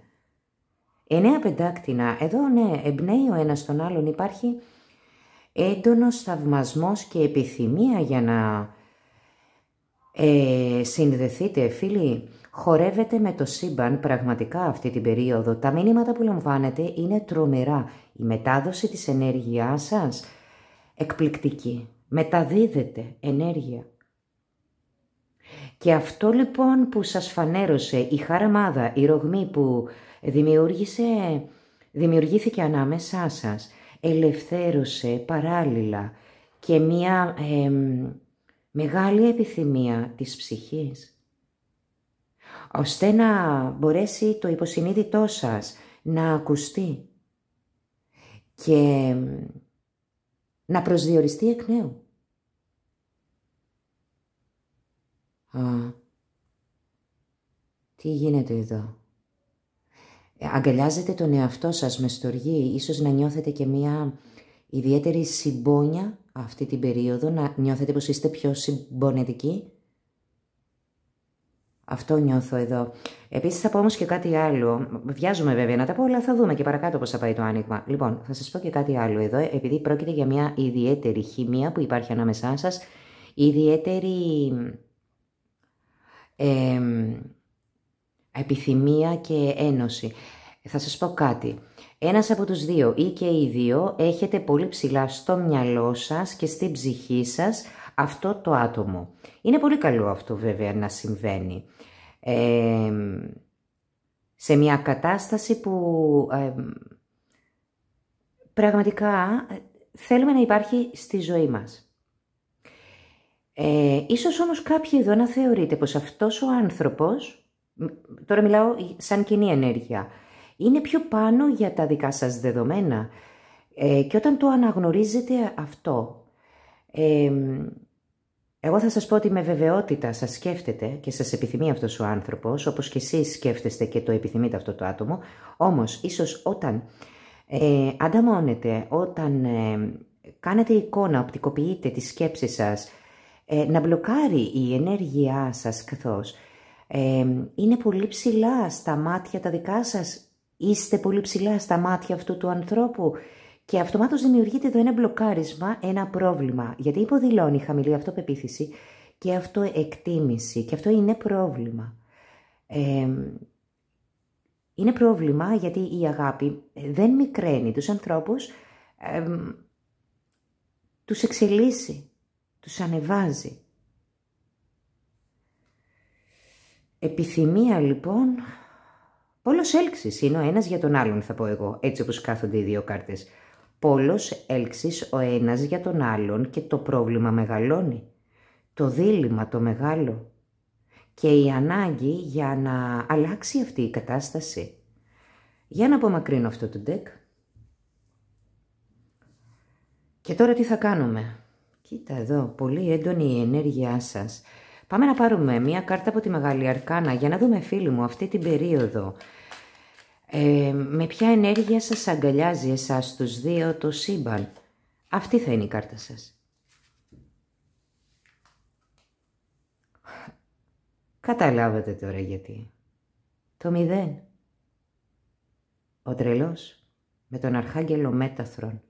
9 πεντάκτηνα, εδώ ναι, εμπνέει ο ένας τον άλλον, υπάρχει έντονος θαυμασμός και επιθυμία για να συνδεθείτε, φίλοι. Χορεύετε με το σύμπαν πραγματικά αυτή την περίοδο. Τα μηνύματα που λαμβάνετε είναι τρομερά. Η μετάδοση της ενέργειάς σας εκπληκτική. Μεταδίδετε ενέργεια. Και αυτό λοιπόν που σας φανέρωσε, η χαραμάδα, η ρογμή που δημιουργήθηκε ανάμεσά σας, ελευθέρωσε παράλληλα και μία μεγάλη επιθυμία της ψυχής, ώστε να μπορέσει το υποσυνείδητό σας να ακουστεί και να προσδιοριστεί εκ νέου. Τι γίνεται εδώ? Αγκαλιάζετε τον εαυτό σας με στοργή, ίσως να νιώθετε και μια ιδιαίτερη συμπόνια αυτή την περίοδο, να νιώθετε πως είστε πιο συμπονετικοί. Αυτό νιώθω εδώ. Επίσης θα πω όμως και κάτι άλλο. Βιάζομαι βέβαια να τα πω, αλλά θα δούμε και παρακάτω πώς θα πάει το άνοιγμα. Λοιπόν, θα σας πω και κάτι άλλο εδώ, επειδή πρόκειται για μια ιδιαίτερη χημεία που υπάρχει ανάμεσά σας, ιδιαίτερη επιθυμία και ένωση. Θα σας πω κάτι. Ένας από τους δύο ή και οι δύο έχετε πολύ ψηλά στο μυαλό σας και στην ψυχή σας αυτό το άτομο. Είναι πολύ καλό αυτό βέβαια να συμβαίνει. Σε μια κατάσταση που πραγματικά θέλουμε να υπάρχει στη ζωή μας. Ίσως όμως κάποιοι εδώ να θεωρείτε πως αυτός ο άνθρωπος, τώρα μιλάω σαν κοινή ενέργεια, είναι πιο πάνω για τα δικά σας δεδομένα και όταν το αναγνωρίζετε αυτό, εγώ θα σας πω ότι με βεβαιότητα σας σκέφτεται και σας επιθυμεί αυτός ο άνθρωπος, όπως και εσείς σκέφτεστε και το επιθυμείτε αυτό το άτομο, όμως ίσως όταν ανταμώνετε, όταν κάνετε εικόνα, οπτικοποιείτε τη σκέψη σας, να μπλοκάρει η ενέργειά σας καθώς είναι πολύ ψηλά στα μάτια τα δικά σας, είστε πολύ ψηλά στα μάτια αυτού του ανθρώπου και αυτομάτως δημιουργείται εδώ ένα μπλοκάρισμα, ένα πρόβλημα, γιατί υποδηλώνει χαμηλή αυτοπεποίθηση και αυτοεκτίμηση και αυτό είναι πρόβλημα. Είναι πρόβλημα γιατί η αγάπη δεν μικραίνει τους ανθρώπους, τους εξελίσσει, τους ανεβάζει. Επιθυμία λοιπόν, πολλός έλξης είναι ο ένας για τον άλλον θα πω εγώ, έτσι όπως κάθονται οι δύο κάρτες. Πόλος έλξης ο ένας για τον άλλον και το πρόβλημα μεγαλώνει. Το δίλημμα το μεγάλο. Και η ανάγκη για να αλλάξει αυτή η κατάσταση. Για να απομακρύνω αυτό το deck. Και τώρα τι θα κάνουμε. Κοίτα εδώ, πολύ έντονη η ενέργειά σας. Πάμε να πάρουμε μία κάρτα από τη Μεγάλη Αρκάνα για να δούμε, φίλοι μου, αυτή την περίοδο. Με ποια ενέργεια σας αγκαλιάζει εσάς τους δύο το σύμπαν. Αυτή θα είναι η κάρτα σας. Καταλάβατε τώρα γιατί. Το 0. Ο τρελός με τον Αρχάγγελο Μέταθρον.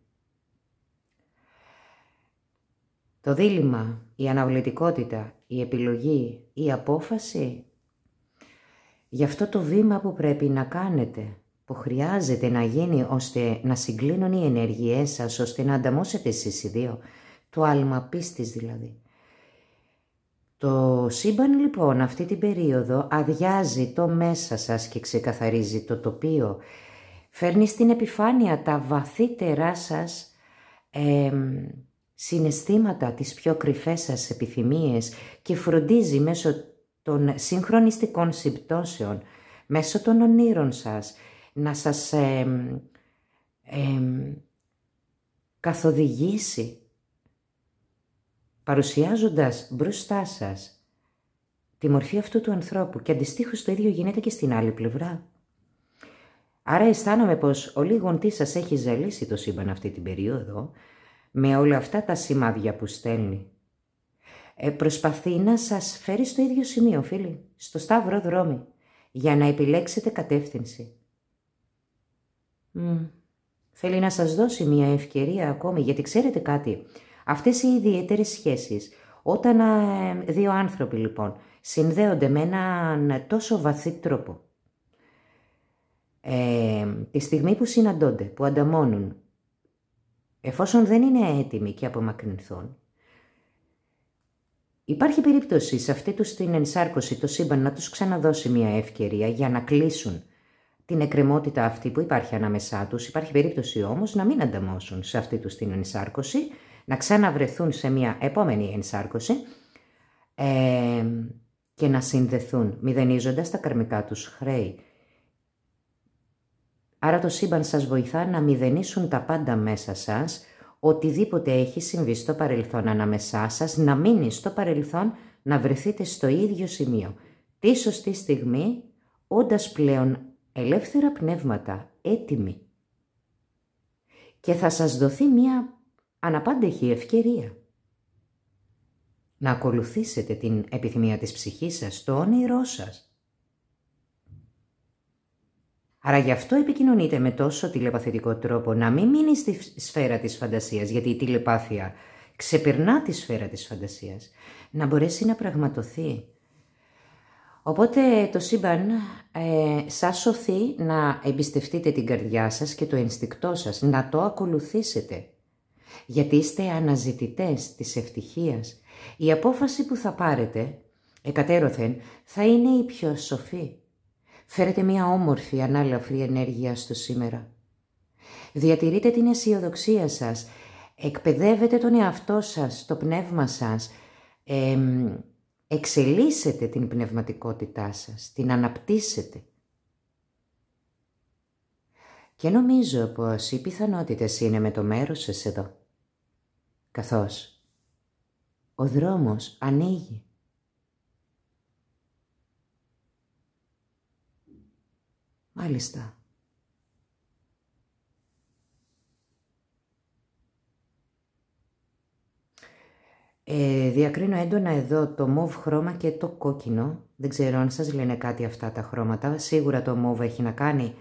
Το δίλημμα, η αναβλητικότητα, η επιλογή, η απόφαση. Γι' αυτό το βήμα που πρέπει να κάνετε, που χρειάζεται να γίνει ώστε να συγκλίνουν οι ενέργειές σας, ώστε να ανταμώσετε εσείς οι δύο, το άλμα πίστης δηλαδή. Το σύμπαν λοιπόν αυτή την περίοδο αδειάζει το μέσα σας και ξεκαθαρίζει το τοπίο. Φέρνει στην επιφάνεια τα βαθύτερά σας συναισθήματα, τις πιο κρυφές σας επιθυμίες και φροντίζει μέσω των συγχρονιστικών συμπτώσεων, μέσω των ονείρων σας, να σας καθοδηγήσει, παρουσιάζοντας μπροστά σας τη μορφή αυτού του ανθρώπου και αντιστοίχως το ίδιο γίνεται και στην άλλη πλευρά. Άρα αισθάνομαι πως ο λίγον σας έχει ζαλίσει το σύμπαν αυτή την περίοδο με όλα αυτά τα σημάδια που στέλνει. Προσπαθεί να σας φέρει στο ίδιο σημείο, φίλοι, στο σταυρό δρόμι, για να επιλέξετε κατεύθυνση. Θέλει να σας δώσει μια ευκαιρία ακόμη, γιατί ξέρετε κάτι, αυτές οι ιδιαίτερες σχέσεις, όταν δύο άνθρωποι λοιπόν συνδέονται με έναν τόσο βαθύ τρόπο, τη στιγμή που συναντώνται, που ανταμώνουν, εφόσον δεν είναι έτοιμοι και απομακρυνθούν, υπάρχει περίπτωση σε αυτή τους την ενσάρκωση, το σύμπαν, να τους ξαναδώσει μια ευκαιρία για να κλείσουν την εκκρεμότητα αυτή που υπάρχει ανάμεσά τους. Υπάρχει περίπτωση όμως να μην ανταμώσουν σε αυτή τους την ενσάρκωση, να ξαναβρεθούν σε μια επόμενη ενσάρκωση και να συνδεθούν, μηδενίζοντας τα καρμικά τους χρέη. Άρα το σύμπαν σας βοηθά να μηδενίσουν τα πάντα μέσα σας, οτιδήποτε έχει συμβεί στο παρελθόν ανάμεσά σας, να μείνει στο παρελθόν, να βρεθείτε στο ίδιο σημείο. Τη σωστή στιγμή, όντας πλέον ελεύθερα πνεύματα, έτοιμοι. Και θα σας δοθεί μια αναπάντεχη ευκαιρία να ακολουθήσετε την επιθυμία της ψυχής σας, το όνειρό σας. Άρα γι' αυτό επικοινωνείτε με τόσο τηλεπαθητικό τρόπο, να μην μείνει στη σφαίρα της φαντασίας, γιατί η τηλεπάθεια ξεπερνά τη σφαίρα της φαντασίας, να μπορέσει να πραγματοθεί. Οπότε το σύμπαν σας σωθεί να εμπιστευτείτε την καρδιά σας και το ενστικτό σας, να το ακολουθήσετε, γιατί είστε αναζητητές της ευτυχίας. Η απόφαση που θα πάρετε εκατέρωθεν θα είναι η πιο σοφή. Φέρετε μια όμορφη, ανάλαφρη ενέργεια στο σήμερα. Διατηρείτε την αισιοδοξία σας, εκπαιδεύετε τον εαυτό σας, το πνεύμα σας, εξελίσσετε την πνευματικότητά σας, την αναπτύσσετε. Και νομίζω πως οι πιθανότητες είναι με το μέρος σας εδώ, καθώς ο δρόμος ανοίγει. Μάλιστα. Διακρίνω έντονα εδώ το μοβ χρώμα και το κόκκινο. Δεν ξέρω αν σας λένε κάτι αυτά τα χρώματα. Σίγουρα το μοβ έχει να κάνει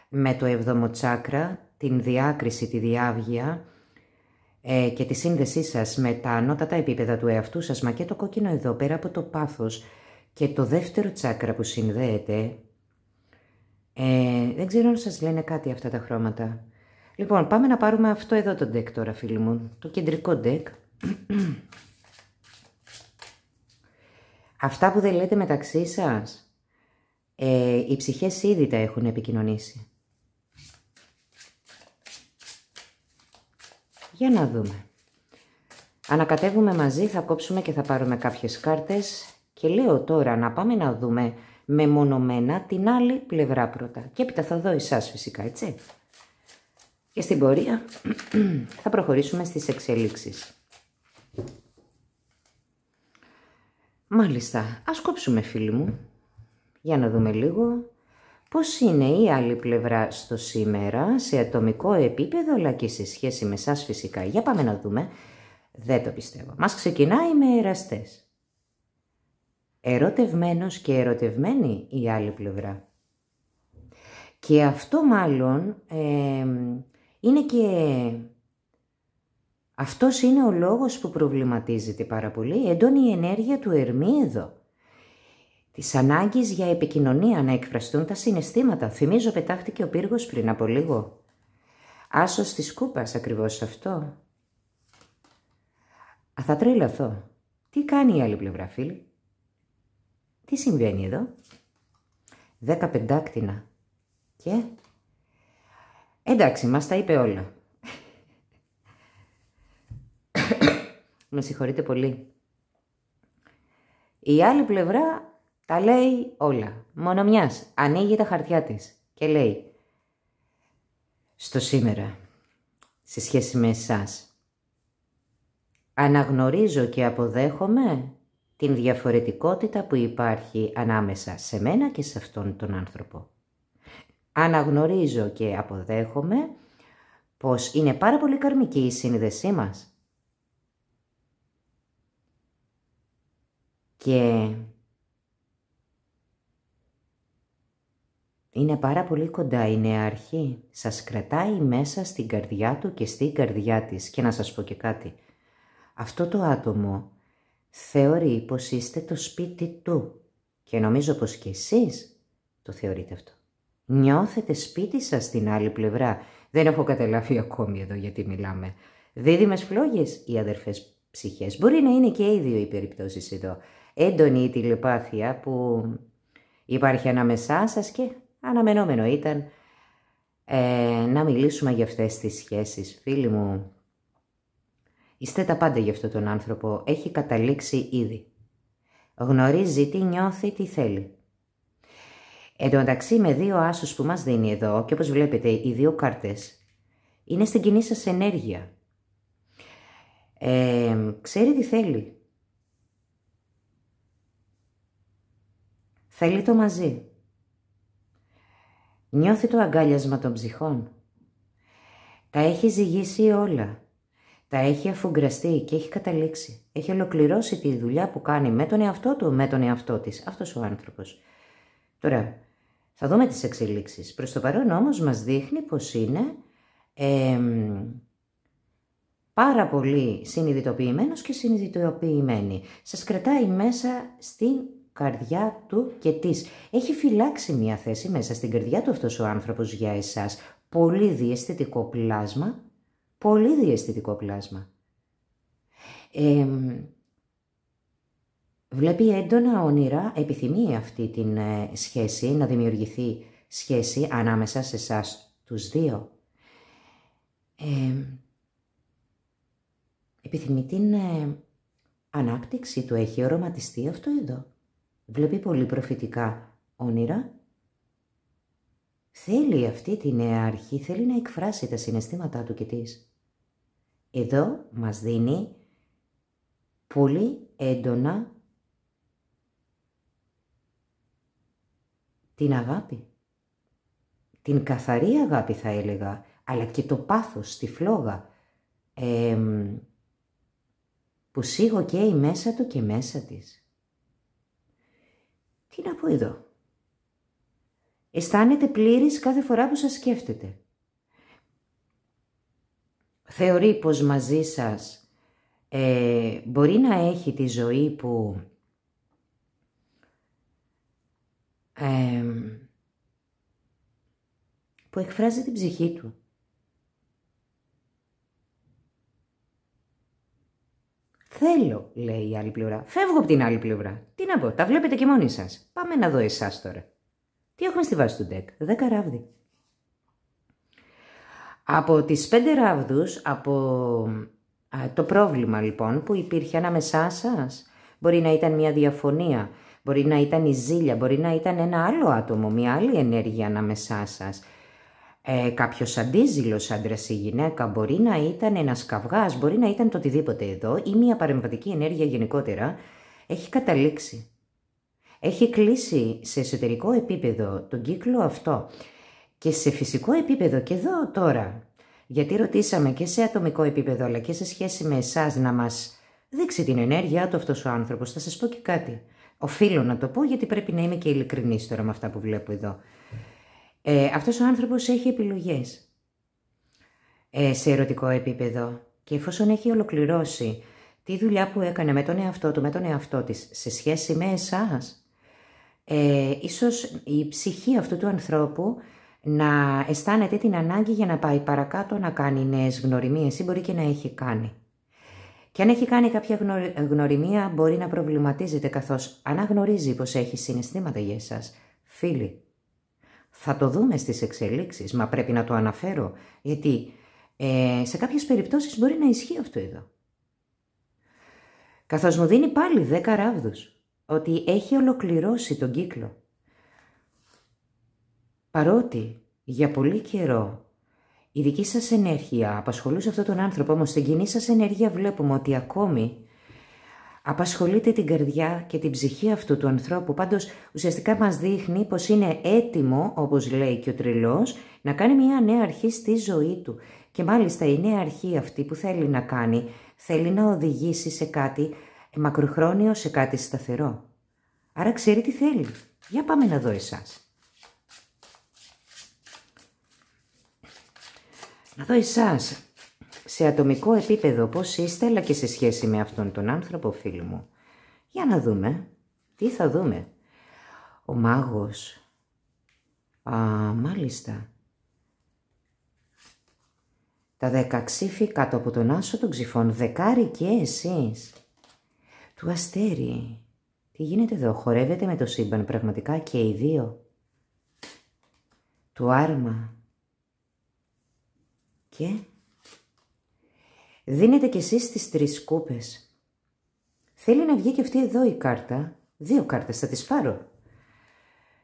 με το 7ο τσάκρα, την διάκριση, τη διάβγεια και τη σύνδεσή σας με τα ανώτατα επίπεδα του εαυτού σας. Μα και το κόκκινο εδώ, πέρα από το πάθος και το δεύτερο τσάκρα που συνδέεται, δεν ξέρω αν σας λένε κάτι αυτά τα χρώματα. Λοιπόν, πάμε να πάρουμε αυτό εδώ το deck τώρα, φίλοι μου. Το κεντρικό deck. Αυτά που δεν λέτε μεταξύ σας, οι ψυχές ήδη τα έχουν επικοινωνήσει. Για να δούμε. Ανακατεύουμε μαζί, θα κόψουμε και θα πάρουμε κάποιες κάρτες. Και λέω τώρα να πάμε να δούμε μεμονωμένα την άλλη πλευρά πρώτα. Και έπειτα θα δω εσάς φυσικά, έτσι. Και στην πορεία θα προχωρήσουμε στις εξελίξεις. Μάλιστα, ας κόψουμε φίλοι μου. Για να δούμε λίγο πώς είναι η άλλη πλευρά στο σήμερα, σε ατομικό επίπεδο, αλλά και σε σχέση με εσάς φυσικά. Για πάμε να δούμε. Δεν το πιστεύω. Μας ξεκινάει με εραστές. Ερωτευμένος και ερωτευμένη η άλλη πλευρά. Και αυτό μάλλον είναι και... Αυτός είναι ο λόγος που προβληματίζεται πάρα πολύ. Έντονη η ενέργεια του Ερμή εδώ. Της ανάγκης για επικοινωνία, να εκφραστούν τα συναισθήματα. Θυμίζω πετάχτηκε ο πύργος πριν από λίγο. Άσος της κούπας ακριβώς αυτό. Θα τρελαθώ. Τι κάνει η άλλη πλευρά φίλοι? Τι συμβαίνει εδώ? 10 πεντάκτηνα. Και... εντάξει, μας τα είπε όλα. Με συγχωρείτε πολύ. Η άλλη πλευρά τα λέει όλα. Μόνο μιας. Ανοίγει τα χαρτιά της και λέει στο σήμερα, σε σχέση με εσάς, αναγνωρίζω και αποδέχομαι την διαφορετικότητα που υπάρχει ανάμεσα σε μένα και σε αυτόν τον άνθρωπο. Αναγνωρίζω και αποδέχομαι πως είναι πάρα πολύ καρμική η σύνδεσή μας. Και είναι πάρα πολύ κοντά η νέα αρχή. Σας κρατάει μέσα στην καρδιά του και στην καρδιά της. Και να σας πω και κάτι. Αυτό το άτομο θεωρεί πως είστε το σπίτι του. Και νομίζω πως και εσείς το θεωρείτε αυτό. Νιώθετε σπίτι σας στην άλλη πλευρά. Δεν έχω καταλάβει ακόμη εδώ γιατί μιλάμε. Δίδυμες φλόγες ή αδερφές ψυχές. Μπορεί να είναι και οι δύο οι περιπτώσεις εδώ. Έντονη η τηλεπάθεια που υπάρχει ανάμεσά σας και αναμενόμενο ήταν να μιλήσουμε για αυτές τις σχέσεις. Φίλοι μου, είστε τα πάντα για αυτόν τον άνθρωπο. Έχει καταλήξει ήδη. Γνωρίζει τι νιώθει, τι θέλει. Εν τω μεταξύ με δύο άσους που μας δίνει εδώ και όπως βλέπετε οι δύο κάρτες είναι στην κοινή σας ενέργεια. Ξέρει τι θέλει. Θέλει το μαζί. Νιώθει το αγκάλιασμα των ψυχών. Τα έχει ζυγίσει όλα. Τα έχει αφουγκραστεί και έχει καταλήξει. Έχει ολοκληρώσει τη δουλειά που κάνει με τον εαυτό του, με τον εαυτό της. Αυτός ο άνθρωπος. Τώρα, θα δούμε τις εξελίξεις. Προς το παρόν όμως μας δείχνει πως είναι πάρα πολύ συνειδητοποιημένος και συνειδητοποιημένη. Σας κρατάει μέσα στην καρδιά του και της. Έχει φυλάξει μια θέση μέσα στην καρδιά του αυτός ο άνθρωπος για εσάς. Πολύ διαισθητικό πλάσμα. Πολύ διαισθητικό πλάσμα. Βλέπει έντονα όνειρα, επιθυμεί αυτή την σχέση, να δημιουργηθεί σχέση ανάμεσα σε εσάς τους δύο. Επιθυμεί την ανάπτυξη του, έχει οραματιστεί αυτό εδώ. Βλέπει πολύ προφητικά όνειρα. Θέλει αυτή τη νέα αρχή, θέλει να εκφράσει τα συναισθήματά του και της. Εδώ μας δίνει πολύ έντονα την αγάπη. Την καθαρή αγάπη θα έλεγα, αλλά και το πάθος, τη φλόγα που σίγοκαίει μέσα του και μέσα της. Τι να πω εδώ. Αισθάνεται πλήρης κάθε φορά που σας σκέφτεται. Θεωρεί πως μαζί σας μπορεί να έχει τη ζωή που εκφράζει την ψυχή του. Θέλω, λέει η άλλη πλευρά. Φεύγω από την άλλη πλευρά. Τι να πω, τα βλέπετε και μόνοι σας. Πάμε να δω εσάς τώρα. Τι έχουμε στη βάση του ντεκ? 10 ράβδι. Από τις 5 ράβδους, από το πρόβλημα λοιπόν που υπήρχε ανάμεσά σας, μπορεί να ήταν μια διαφωνία, μπορεί να ήταν η ζήλια, μπορεί να ήταν ένα άλλο άτομο, μια άλλη ενέργεια ανάμεσά σας. Κάποιος αντίζηλος άντρας ή γυναίκα, μπορεί να ήταν ένας καυγάς, μπορεί να ήταν το οτιδήποτε εδώ ή μια παρεμβατική ενέργεια γενικότερα, έχει καταλήξει. Έχει κλείσει σε εσωτερικό επίπεδο τον κύκλο αυτό και σε φυσικό επίπεδο και εδώ τώρα. Γιατί ρωτήσαμε και σε ατομικό επίπεδο αλλά και σε σχέση με εσάς να μας δείξει την ενέργειά του αυτός ο άνθρωπος. Θα σας πω και κάτι. Οφείλω να το πω γιατί πρέπει να είμαι και ειλικρινής τώρα με αυτά που βλέπω εδώ. Αυτός ο άνθρωπος έχει επιλογές σε ερωτικό επίπεδο και εφόσον έχει ολοκληρώσει τη δουλειά που έκανε με τον εαυτό του, με τον εαυτό της σε σχέση με εσάς, ίσως η ψυχή αυτού του ανθρώπου να αισθάνεται την ανάγκη για να πάει παρακάτω, να κάνει νέες γνωριμίες ή μπορεί και να έχει κάνει. Και αν έχει κάνει κάποια γνωριμία μπορεί να προβληματίζεται καθώς αναγνωρίζει πως έχει συναισθήματα για εσάς. Φίλοι, θα το δούμε στις εξελίξεις, μα πρέπει να το αναφέρω, γιατί σε κάποιες περιπτώσεις μπορεί να ισχύει αυτό εδώ. Καθώς μου δίνει πάλι 10 ράβδους, ότι έχει ολοκληρώσει τον κύκλο. Παρότι για πολύ καιρό η δική σας ενέργεια απασχολούσε αυτόν τον άνθρωπο, όμως στην κοινή σας ενέργεια βλέπουμε ότι ακόμη απασχολείται την καρδιά και την ψυχή αυτού του ανθρώπου. Πάντως ουσιαστικά μας δείχνει πως είναι έτοιμο, όπως λέει και ο τρελός, να κάνει μια νέα αρχή στη ζωή του. Και μάλιστα η νέα αρχή αυτή που θέλει να κάνει, θέλει να οδηγήσει σε κάτι μακροχρόνιο, σε κάτι σταθερό. Άρα ξέρει τι θέλει. Για πάμε να δω εσάς. Να δω εσάς, σε ατομικό επίπεδο πώς είστε, αλλά και σε σχέση με αυτόν τον άνθρωπο, φίλοι μου. Για να δούμε. Τι θα δούμε. Ο μάγος. Μάλιστα. Τα 10 ξύφη κάτω από τον άσο των ξυφών. Δεκάρι και εσείς. Του αστέρι. Τι γίνεται εδώ, χορεύετε με το σύμπαν πραγματικά και οι δύο. Του άρμα. Και δίνετε κι εσείς τις 3 κούπες. Θέλει να βγει και αυτή εδώ η κάρτα. 2 κάρτες θα τις πάρω.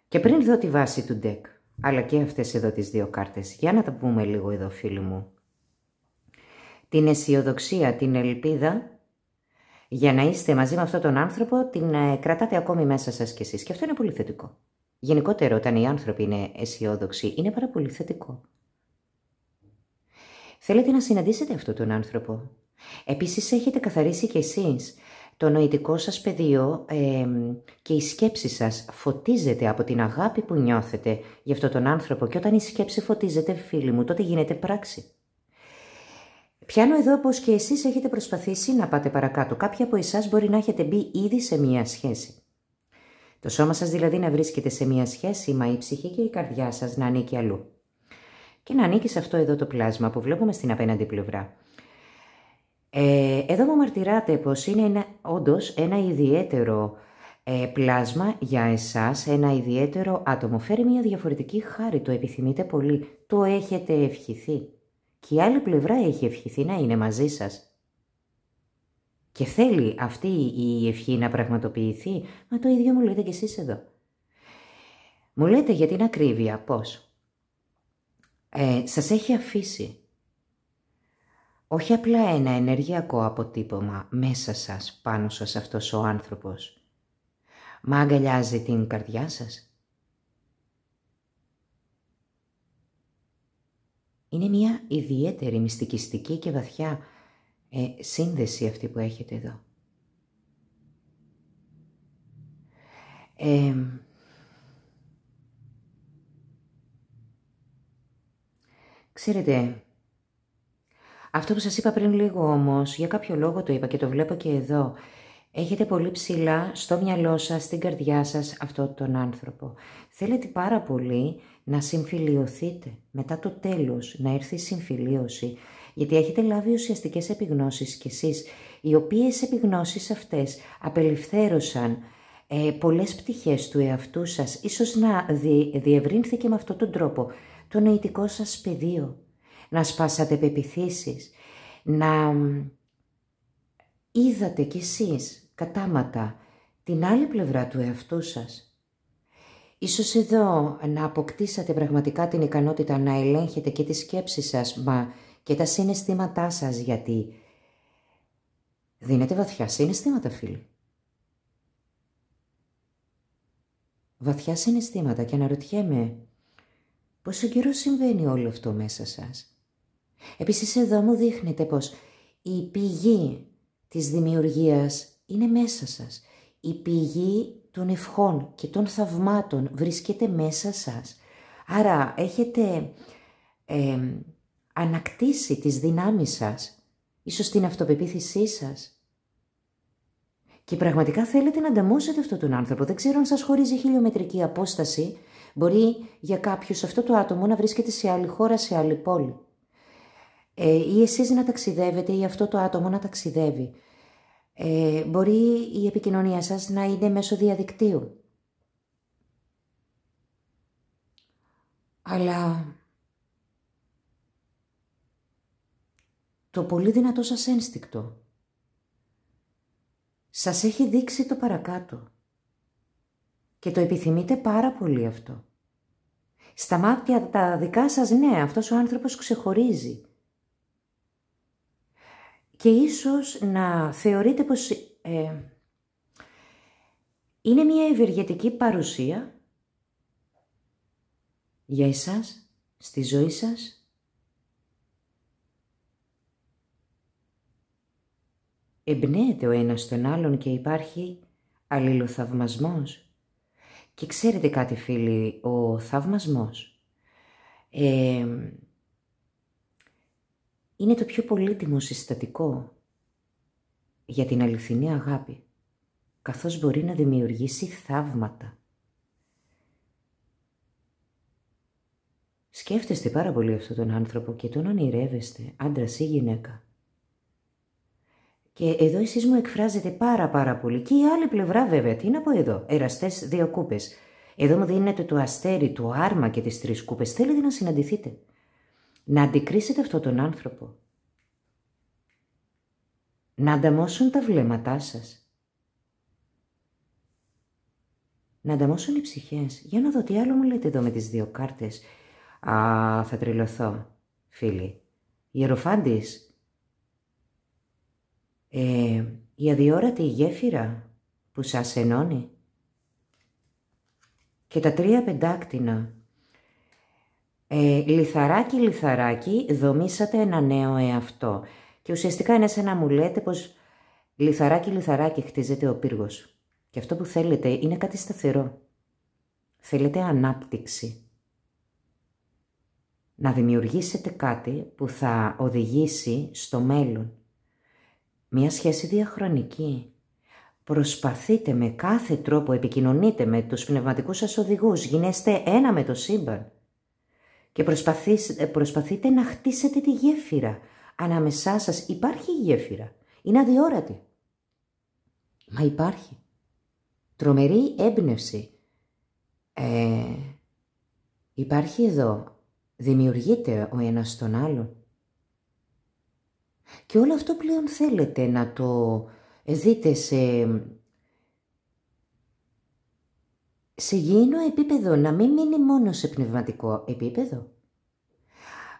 Και πριν δω τη βάση του deck, αλλά και αυτές εδώ τις 2 κάρτες, για να τα πούμε λίγο εδώ φίλοι μου. Την αισιοδοξία, την ελπίδα, για να είστε μαζί με αυτόν τον άνθρωπο, την κρατάτε ακόμη μέσα σας κι εσείς. Και αυτό είναι πολύ θετικό. Γενικότερα όταν οι άνθρωποι είναι αισιόδοξοι, είναι πάρα πολύ θετικό. Θέλετε να συναντήσετε αυτόν τον άνθρωπο. Επίσης έχετε καθαρίσει κι εσείς το νοητικό σας πεδίο και η σκέψη σας φωτίζεται από την αγάπη που νιώθετε για αυτόν τον άνθρωπο και όταν η σκέψη φωτίζεται, φίλοι μου, τότε γίνεται πράξη. Πιάνω εδώ πως και εσείς έχετε προσπαθήσει να πάτε παρακάτω. Κάποιοι από εσάς μπορεί να έχετε μπει ήδη σε μία σχέση. Το σώμα σας δηλαδή να βρίσκεται σε μία σχέση, μα η ψυχή και η καρδιά σας να ανήκει αλλού. Και να ανήκει σε αυτό εδώ το πλάσμα που βλέπουμε στην απέναντι πλευρά. Εδώ μου μαρτυράτε πως είναι όντως ένα ιδιαίτερο πλάσμα για εσάς, ένα ιδιαίτερο άτομο. Φέρει μια διαφορετική χάρη, το επιθυμείτε πολύ, το έχετε ευχηθεί. Και η άλλη πλευρά έχει ευχηθεί να είναι μαζί σας. Και θέλει αυτή η ευχή να πραγματοποιηθεί, μα το ίδιο μου λέτε κι εσείς εδώ. Μου λέτε για την ακρίβεια πώς. Σας έχει αφήσει όχι απλά ένα ενεργειακό αποτύπωμα μέσα σας, πάνω σας αυτός ο άνθρωπος, μα αγκαλιάζει την καρδιά σας. Είναι μια ιδιαίτερη μυστικιστική και βαθιά σύνδεση αυτή που έχετε εδώ. Ξέρετε, αυτό που σας είπα πριν λίγο όμως, για κάποιο λόγο το είπα και το βλέπω και εδώ, έχετε πολύ ψηλά στο μυαλό σας, στην καρδιά σας αυτόν τον άνθρωπο. Θέλετε πάρα πολύ να συμφιλιωθείτε μετά το τέλος, να έρθει η συμφιλίωση, γιατί έχετε λάβει ουσιαστικές επιγνώσεις κι εσείς, οι οποίες επιγνώσεις αυτές απελευθέρωσαν πολλές πτυχές του εαυτού σας, ίσως να διευρύνθηκε με αυτόν τον τρόπο το νοητικό σας πεδίο. να σπάσατε πεποιθήσεις, να είδατε κι εσείς κατάματα την άλλη πλευρά του εαυτού σας. Ίσως εδώ να αποκτήσατε πραγματικά την ικανότητα να ελέγχετε και τις σκέψεις σας, μα και τα συναισθήματά σας, γιατί δίνετε βαθιά συναισθήματα, φίλοι. Βαθιά συναισθήματα, και αναρωτιέμαι πόσο καιρό συμβαίνει όλο αυτό μέσα σας. Επίσης εδώ μου δείχνετε πως η πηγή της δημιουργίας είναι μέσα σας. Η πηγή των ευχών και των θαυμάτων βρίσκεται μέσα σας. Άρα έχετε ανακτήσει τις δυνάμεις σας, ίσως την αυτοπεποίθησή σας. Και πραγματικά θέλετε να ανταμώσετε αυτόν τον άνθρωπο. Δεν ξέρω αν σας χωρίζει χιλιομετρική απόσταση. Μπορεί για κάποιους αυτό το άτομο να βρίσκεται σε άλλη χώρα, σε άλλη πόλη. Ή εσείς να ταξιδεύετε ή αυτό το άτομο να ταξιδεύει. Μπορεί η επικοινωνία σας να είναι μέσω διαδικτύου. Αλλά το πολύ δυνατό σας ένστικτο σας έχει δείξει το παρακάτω και το επιθυμείτε πάρα πολύ αυτό. Στα μάτια τα δικά σας, ναι, αυτός ο άνθρωπος ξεχωρίζει. Και ίσως να θεωρείτε πως είναι μια ευεργετική παρουσία για εσάς, στη ζωή σας. Εμπνέεται ο ένας τον άλλον και υπάρχει αλληλοθαυμασμός. Και ξέρετε κάτι, φίλοι, ο θαυμασμός είναι το πιο πολύτιμο συστατικό για την αληθινή αγάπη, καθώς μπορεί να δημιουργήσει θαύματα. Σκέφτεστε πάρα πολύ αυτόν τον άνθρωπο και τον ονειρεύεστε, άντρας ή γυναίκα. Και εδώ εσείς μου εκφράζετε πάρα πολύ. Και η άλλη πλευρά βέβαια, τι να πω εδώ, εραστές 2 κούπες. Εδώ μου δίνετε το αστέρι, το άρμα και τις 3 κούπες. Θέλετε να συναντηθείτε. Να αντικρίσετε αυτόν τον άνθρωπο. Να ανταμώσουν τα βλέμματά σας. Να ανταμώσουν οι ψυχές. Για να δω τι άλλο μου λέτε εδώ με τις 2 κάρτες. Θα τρελωθώ, φίλοι. Ιεροφάντης. Η αδιόρατη γέφυρα που σας ενώνει. Και τα 3 πεντάκτηνα. Λιθαράκι, δομήσατε ένα νέο εαυτό. Και ουσιαστικά είναι σαν να μου λέτε πως λιθαράκι χτίζεται ο πύργος. Και αυτό που θέλετε είναι κάτι σταθερό. Θέλετε ανάπτυξη. Να δημιουργήσετε κάτι που θα οδηγήσει στο μέλλον. Μια σχέση διαχρονική. Προσπαθείτε με κάθε τρόπο, επικοινωνείτε με τους πνευματικούς σας οδηγούς, γίνεστε ένα με το σύμπαν και προσπαθείτε να χτίσετε τη γέφυρα. Ανάμεσά σας υπάρχει η γέφυρα, είναι αδιόρατη. Μα υπάρχει. Τρομερή έμπνευση. Υπάρχει εδώ. Δημιουργείται ο ένας τον άλλον. Και όλο αυτό πλέον θέλετε να το δείτε σε γήινο επίπεδο, να μην μείνει μόνο σε πνευματικό επίπεδο.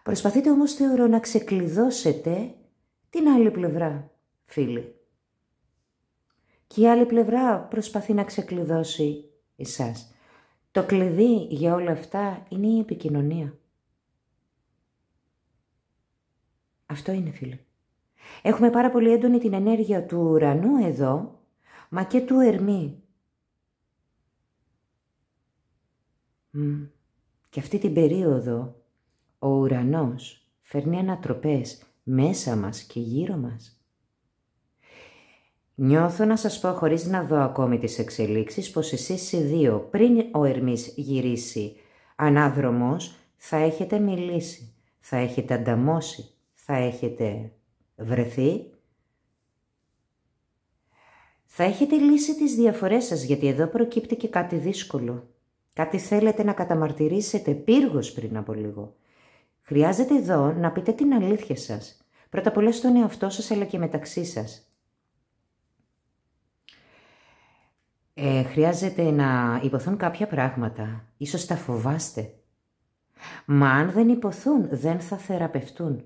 Προσπαθείτε όμως, θεωρώ, να ξεκλειδώσετε την άλλη πλευρά, φίλοι. Και η άλλη πλευρά προσπαθεί να ξεκλειδώσει εσάς. Το κλειδί για όλα αυτά είναι η επικοινωνία. Αυτό είναι, φίλοι. Έχουμε πάρα πολύ έντονη την ενέργεια του ουρανού εδώ, μα και του Ερμή. Και αυτή την περίοδο ο ουρανός φέρνει ανατροπές μέσα μας και γύρω μας. Νιώθω να σας πω, χωρίς να δω ακόμη τις εξελίξεις, πως εσείς οι 2, πριν ο Ερμής γυρίσει ανάδρομος, θα έχετε μιλήσει, θα έχετε ανταμώσει, θα έχετε βρεθεί, θα έχετε λύσει τις διαφορές σας, γιατί εδώ προκύπτει και κάτι δύσκολο. Κάτι θέλετε να καταμαρτυρήσετε, πύργος πριν από λίγο. Χρειάζεται εδώ να πείτε την αλήθεια σας. Πρώτα απ' όλα στον εαυτό σας, αλλά και μεταξύ σας. Χρειάζεται να υποθούν κάποια πράγματα. Ίσως τα φοβάστε. Μα αν δεν υποθούν, δεν θα θεραπευτούν.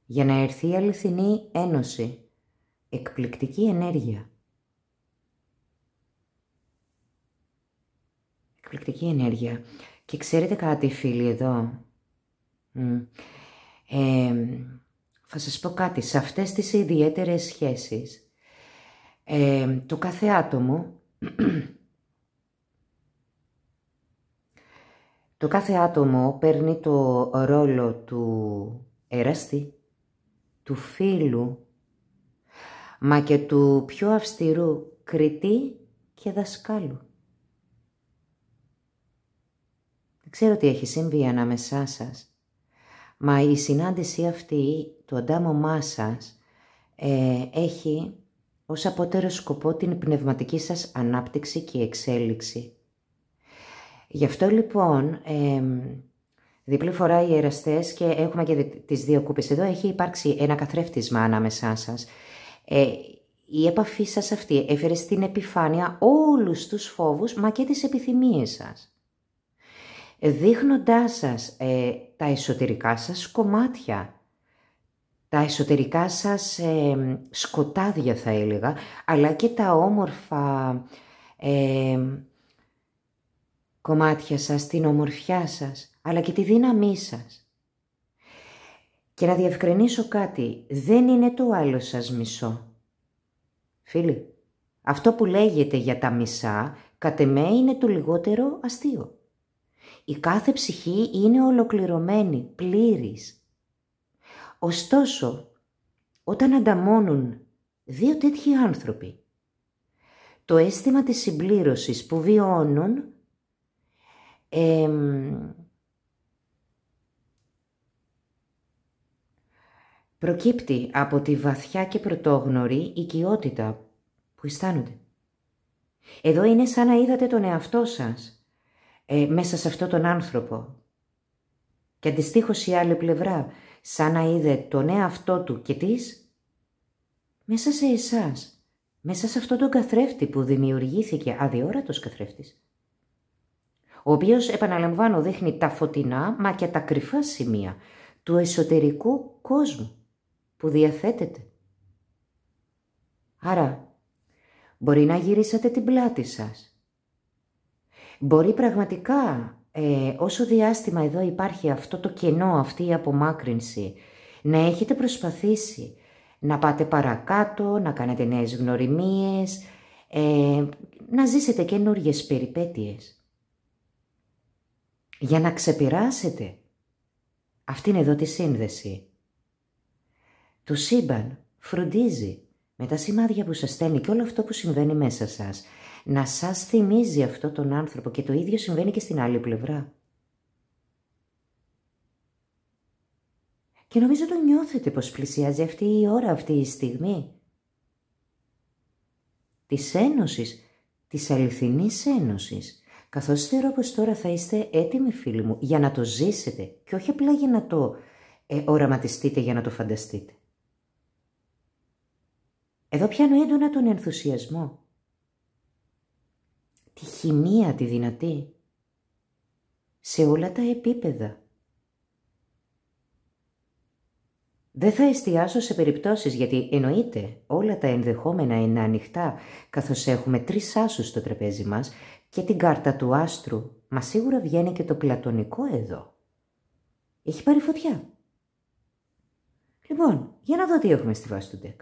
Για να έρθει η αληθινή ένωση. Εκπληκτική ενέργεια. Εκπληκτική ενέργεια. Και ξέρετε κάτι, φίλοι, εδώ. Θα σας πω κάτι. Σε αυτές τις ιδιαίτερες σχέσεις, το κάθε άτομο, παίρνει το ρόλο του εραστή, του φίλου, μα και του πιο αυστηρού κριτή και δασκάλου. Δεν ξέρω τι έχει συμβεί ανάμεσά σας, μα η συνάντηση αυτή, το αντάμωμά σας, έχει ως απότερο σκοπό την πνευματική σας ανάπτυξη και εξέλιξη. Γι' αυτό λοιπόν, διπλή φορά οι εραστές, και έχουμε και τις δύο κούπες. Εδώ έχει υπάρξει ένα καθρέφτισμα ανάμεσά σας. Η επαφή σας αυτή έφερε στην επιφάνεια όλους τους φόβους, μα και τις επιθυμίες σας. Δείχνοντάς σας τα εσωτερικά σας κομμάτια, τα εσωτερικά σας σκοτάδια θα έλεγα, αλλά και τα όμορφα κομμάτια σας, την ομορφιά σας, αλλά και τη δύναμή σας. Και να διευκρινίσω κάτι, δεν είναι το άλλο σας μισό. Φίλοι, αυτό που λέγεται για τα μισά, κατ' εμέ είναι το λιγότερο αστείο. Η κάθε ψυχή είναι ολοκληρωμένη, πλήρης. Ωστόσο, όταν ανταμώνουν δύο τέτοιοι άνθρωποι, το αίσθημα της συμπλήρωσης που βιώνουν προκύπτει από τη βαθιά και πρωτόγνωρη οικειότητα που αισθάνονται. Εδώ είναι σαν να είδατε τον εαυτό σας μέσα σε αυτόν τον άνθρωπο. Και αντιστοίχως η άλλη πλευρά, σαν να είδε τον εαυτό του και της μέσα σε εσάς, μέσα σε αυτόν τον καθρέφτη που δημιουργήθηκε, αδιόρατος καθρέφτης, ο οποίος, επαναλαμβάνω, δείχνει τα φωτεινά μα και τα κρυφά σημεία του εσωτερικού κόσμου που διαθέτεται. Άρα, μπορεί να γυρίσατε την πλάτη σας. Μπορεί πραγματικά, όσο διάστημα εδώ υπάρχει αυτό το κενό, αυτή η απομάκρυνση, να έχετε προσπαθήσει να πάτε παρακάτω, να κάνετε νέες γνωριμίες, να ζήσετε καινούργιες περιπέτειες. Για να ξεπεράσετε αυτήν εδώ τη σύνδεση. Το σύμπαν φροντίζει με τα σημάδια που σας στέλνει και όλο αυτό που συμβαίνει μέσα σας να σας θυμίζει αυτό τον άνθρωπο, και το ίδιο συμβαίνει και στην άλλη πλευρά. Και νομίζω το νιώθετε πως πλησιάζει αυτή η ώρα, αυτή η στιγμή της ένωσης, της αληθινής ένωσης, καθώς θεωρώ πως τώρα θα είστε έτοιμοι, φίλοι μου, για να το ζήσετε και όχι απλά για να το οραματιστείτε, για να το φανταστείτε. Εδώ πιάνω έντονα τον ενθουσιασμό, τη χημεία, τη δυνατή, σε όλα τα επίπεδα. Δεν θα εστιάσω σε περιπτώσεις, γιατί εννοείται όλα τα ενδεχόμενα είναι ανοιχτά, καθώς έχουμε 3 άσους στο τραπέζι μας και την κάρτα του άστρου, μα σίγουρα βγαίνει και το πλατωνικό εδώ. Έχει πάρει φωτιά. Λοιπόν, για να δω τι έχουμε στη βάση του ντεκ.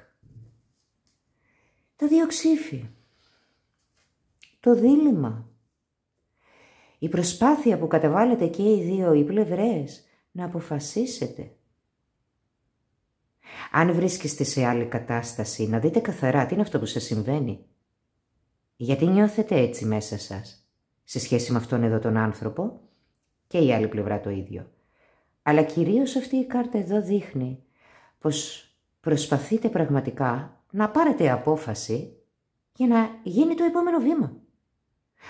Τα 2 ξύφη. Το δίλημμα. Η προσπάθεια που καταβάλλετε και οι δύο οι πλευρές να αποφασίσετε. Αν βρίσκεστε σε άλλη κατάσταση, να δείτε καθαρά τι είναι αυτό που σας συμβαίνει. Γιατί νιώθετε έτσι μέσα σας, σε σχέση με αυτόν εδώ τον άνθρωπο, και η άλλη πλευρά το ίδιο. Αλλά κυρίως αυτή η κάρτα εδώ δείχνει πως προσπαθείτε πραγματικά να πάρετε απόφαση για να γίνει το επόμενο βήμα,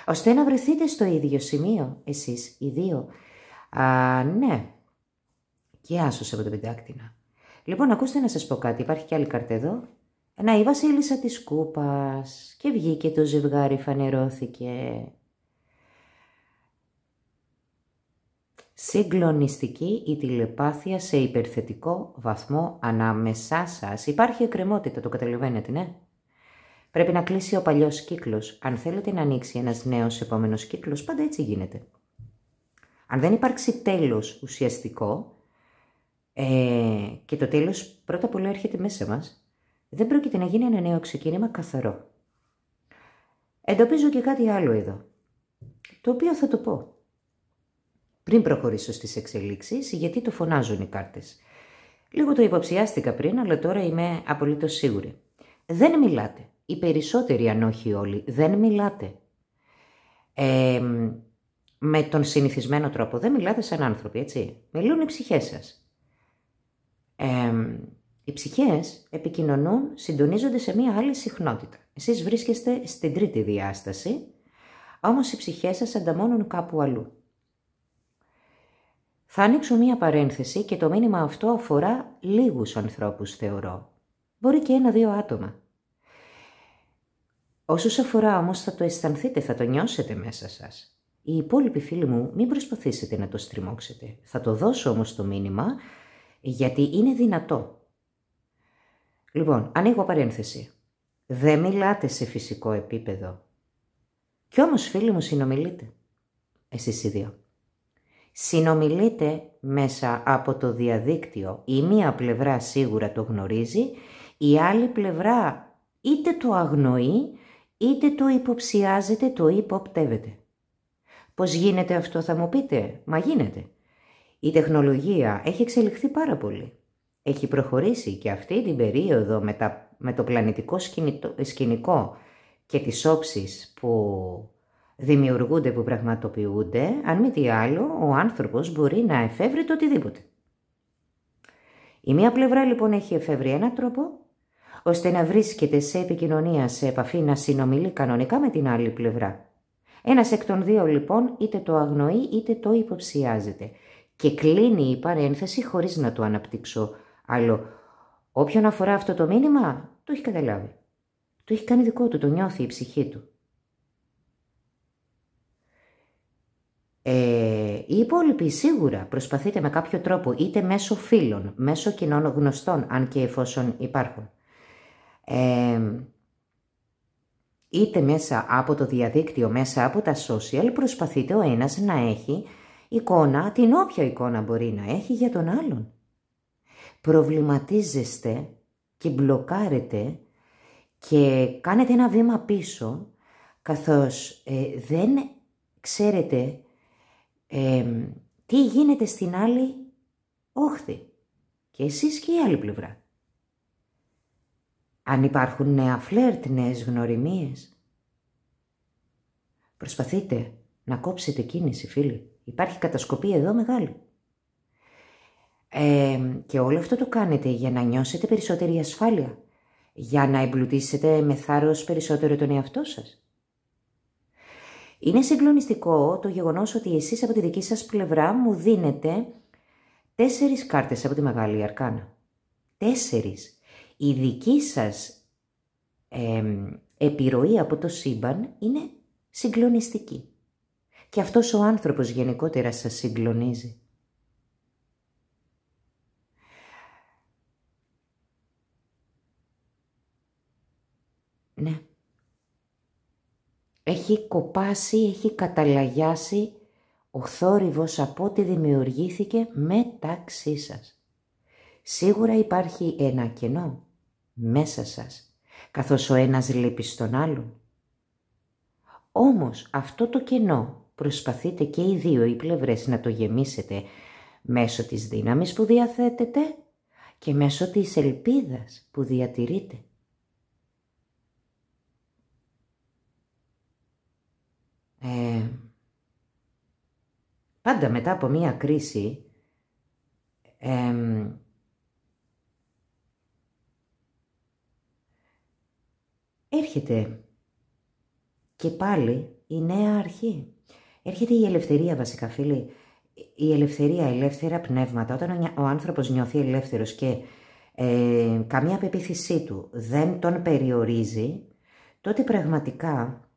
ώστε να βρεθείτε στο ίδιο σημείο, εσείς οι δύο. Ναι, Και άσος από το πεντάκτηνα. Λοιπόν, ακούστε να σας πω κάτι. Υπάρχει και άλλη κάρτα εδώ. Η βασίλισσα της κούπας. Και βγήκε το ζευγάρι, φανερώθηκε. Συγκλονιστική η τηλεπάθεια σε υπερθετικό βαθμό ανάμεσά σας. Υπάρχει εκκρεμότητα, το καταλαβαίνετε, ναι. Πρέπει να κλείσει ο παλιός κύκλος. Αν θέλετε να ανοίξει ένας νέος επόμενος κύκλος, πάντα έτσι γίνεται. Αν δεν υπάρξει τέλος ουσιαστικό, και το τέλος πρώτα απ' όλα έρχεται μέσα μας, δεν πρόκειται να γίνει ένα νέο ξεκίνημα καθαρό. Εντοπίζω και κάτι άλλο εδώ, το οποίο θα το πω πριν προχωρήσω στις εξελίξεις, γιατί το φωνάζουν οι κάρτες. Λίγο το υποψιάστηκα πριν, αλλά τώρα είμαι απολύτως σίγουρη. Δεν μιλάτε. Οι περισσότεροι, αν όχι όλοι, δεν μιλάτε. Με τον συνηθισμένο τρόπο. Δεν μιλάτε σαν άνθρωποι, έτσι. Μιλούν οι ψυχές σας. Οι ψυχές επικοινωνούν, συντονίζονται σε μία άλλη συχνότητα. Εσείς βρίσκεστε στην τρίτη διάσταση, όμως οι ψυχές σας ανταμώνουν κάπου αλλού. Θα ανοίξω μία παρένθεση και το μήνυμα αυτό αφορά λίγους ανθρώπους, θεωρώ. Μπορεί και 1-2 άτομα. Όσους αφορά όμως θα το αισθανθείτε, θα το νιώσετε μέσα σας. Οι υπόλοιποι φίλοι μου, μην προσπαθήσετε να το στριμώξετε. Θα το δώσω όμως το μήνυμα, γιατί είναι δυνατό. Λοιπόν, ανοίγω παρένθεση. Δεν μιλάτε σε φυσικό επίπεδο. Κι όμως φίλοι μου συνομιλείτε. Εσείς οι δύο. Συνομιλείτε μέσα από το διαδίκτυο. Η μία πλευρά σίγουρα το γνωρίζει, η άλλη πλευρά είτε το αγνοεί, είτε το υποψιάζεται, το υποπτεύεται. Πώς γίνεται αυτό, θα μου πείτε? Μα γίνεται. Η τεχνολογία έχει εξελιχθεί πάρα πολύ. Έχει προχωρήσει και αυτή την περίοδο με το πλανητικό σκηνικό και τις όψεις που δημιουργούνται, που πραγματοποιούνται, αν μη τι άλλο, ο άνθρωπος μπορεί να εφεύρει το οτιδήποτε. Η μία πλευρά λοιπόν έχει εφεύρει έναν τρόπο, ώστε να βρίσκεται σε επικοινωνία, σε επαφή, να συνομιλεί κανονικά με την άλλη πλευρά. Ένας εκ των δύο λοιπόν είτε το αγνοεί είτε το υποψιάζεται. Και κλείνει η παρένθεση χωρίς να το αναπτύξω άλλο. Όποιον αφορά αυτό το μήνυμα, το έχει καταλάβει. Το έχει κάνει δικό του, το νιώθει η ψυχή του. Οι υπόλοιποι σίγουρα προσπαθείτε με κάποιο τρόπο, είτε μέσω φίλων, μέσω κοινών γνωστών, αν και εφόσον υπάρχουν, είτε μέσα από το διαδίκτυο, μέσα από τα social, προσπαθείτε ο ένας να έχει εικόνα, την όποια εικόνα μπορεί να έχει για τον άλλον. Προβληματίζεστε και μπλοκάρετε και κάνετε ένα βήμα πίσω, καθώς δεν ξέρετε τι γίνεται στην άλλη όχθη. Και εσείς και η άλλη πλευρά. Αν υπάρχουν νέα φλερτ, νέες γνωριμίες, προσπαθείτε να κόψετε κίνηση, φίλοι. Υπάρχει κατασκοπή εδώ μεγάλη. Και όλο αυτό το κάνετε για να νιώσετε περισσότερη ασφάλεια, για να εμπλουτίσετε με θάρρος περισσότερο τον εαυτό σας. Είναι συγκλονιστικό το γεγονός ότι εσείς από τη δική σας πλευρά μου δίνετε 4 κάρτες από τη Μεγάλη Αρκάνα. 4. Η δική σας επιρροή από το σύμπαν είναι συγκλονιστική. Και αυτός ο άνθρωπος γενικότερα σας συγκλονίζει. Ναι. Έχει κοπάσει, έχει καταλαγιάσει ο θόρυβος από ό,τι δημιουργήθηκε μεταξύ σας. Σίγουρα υπάρχει ένα κενό μέσα σας, καθώς ο ένας λείπει στον άλλον. Όμως αυτό το κενό προσπαθείτε και οι δύο οι πλευρές να το γεμίσετε μέσω της δύναμης που διαθέτετε και μέσω της ελπίδας που διατηρείτε. Πάντα μετά από μία κρίση έρχεται και πάλι η νέα αρχή. Έρχεται η ελευθερία βασικά, φίλοι. η ελευθερία, ελεύθερα πνεύματα, όταν ο άνθρωπος νιώθει ελεύθερος και καμία πεποίθησή του δεν τον περιορίζει, τότε πραγματικά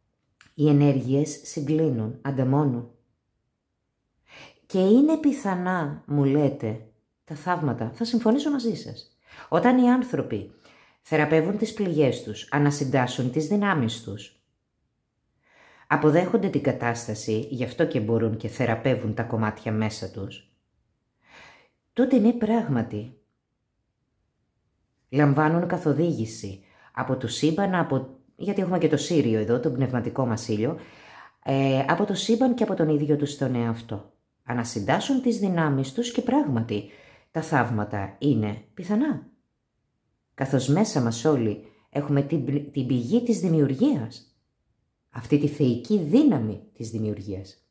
οι ενέργειες συγκλίνουν, ανταμώνουν. Και είναι πιθανά, μου λέτε, τα θαύματα. Θα συμφωνήσω μαζί σας. Όταν οι άνθρωποι θεραπεύουν τις πληγές τους, ανασυντάσσουν τις δυνάμεις τους, αποδέχονται την κατάσταση, γι' αυτό και μπορούν και θεραπεύουν τα κομμάτια μέσα τους, τότε είναι πράγματι. Λαμβάνουν καθοδήγηση από το σύμπαν, γιατί έχουμε και το Σύριο εδώ, τον πνευματικό μας ήλιο, από το σύμπαν και από τον ίδιο τους τον εαυτό. Ανασυντάσσουν τις δυνάμεις τους και πράγματι τα θαύματα είναι πιθανά. Καθώς μέσα μας όλοι έχουμε την πηγή της δημιουργίας, αυτή τη θεϊκή δύναμη της δημιουργίας.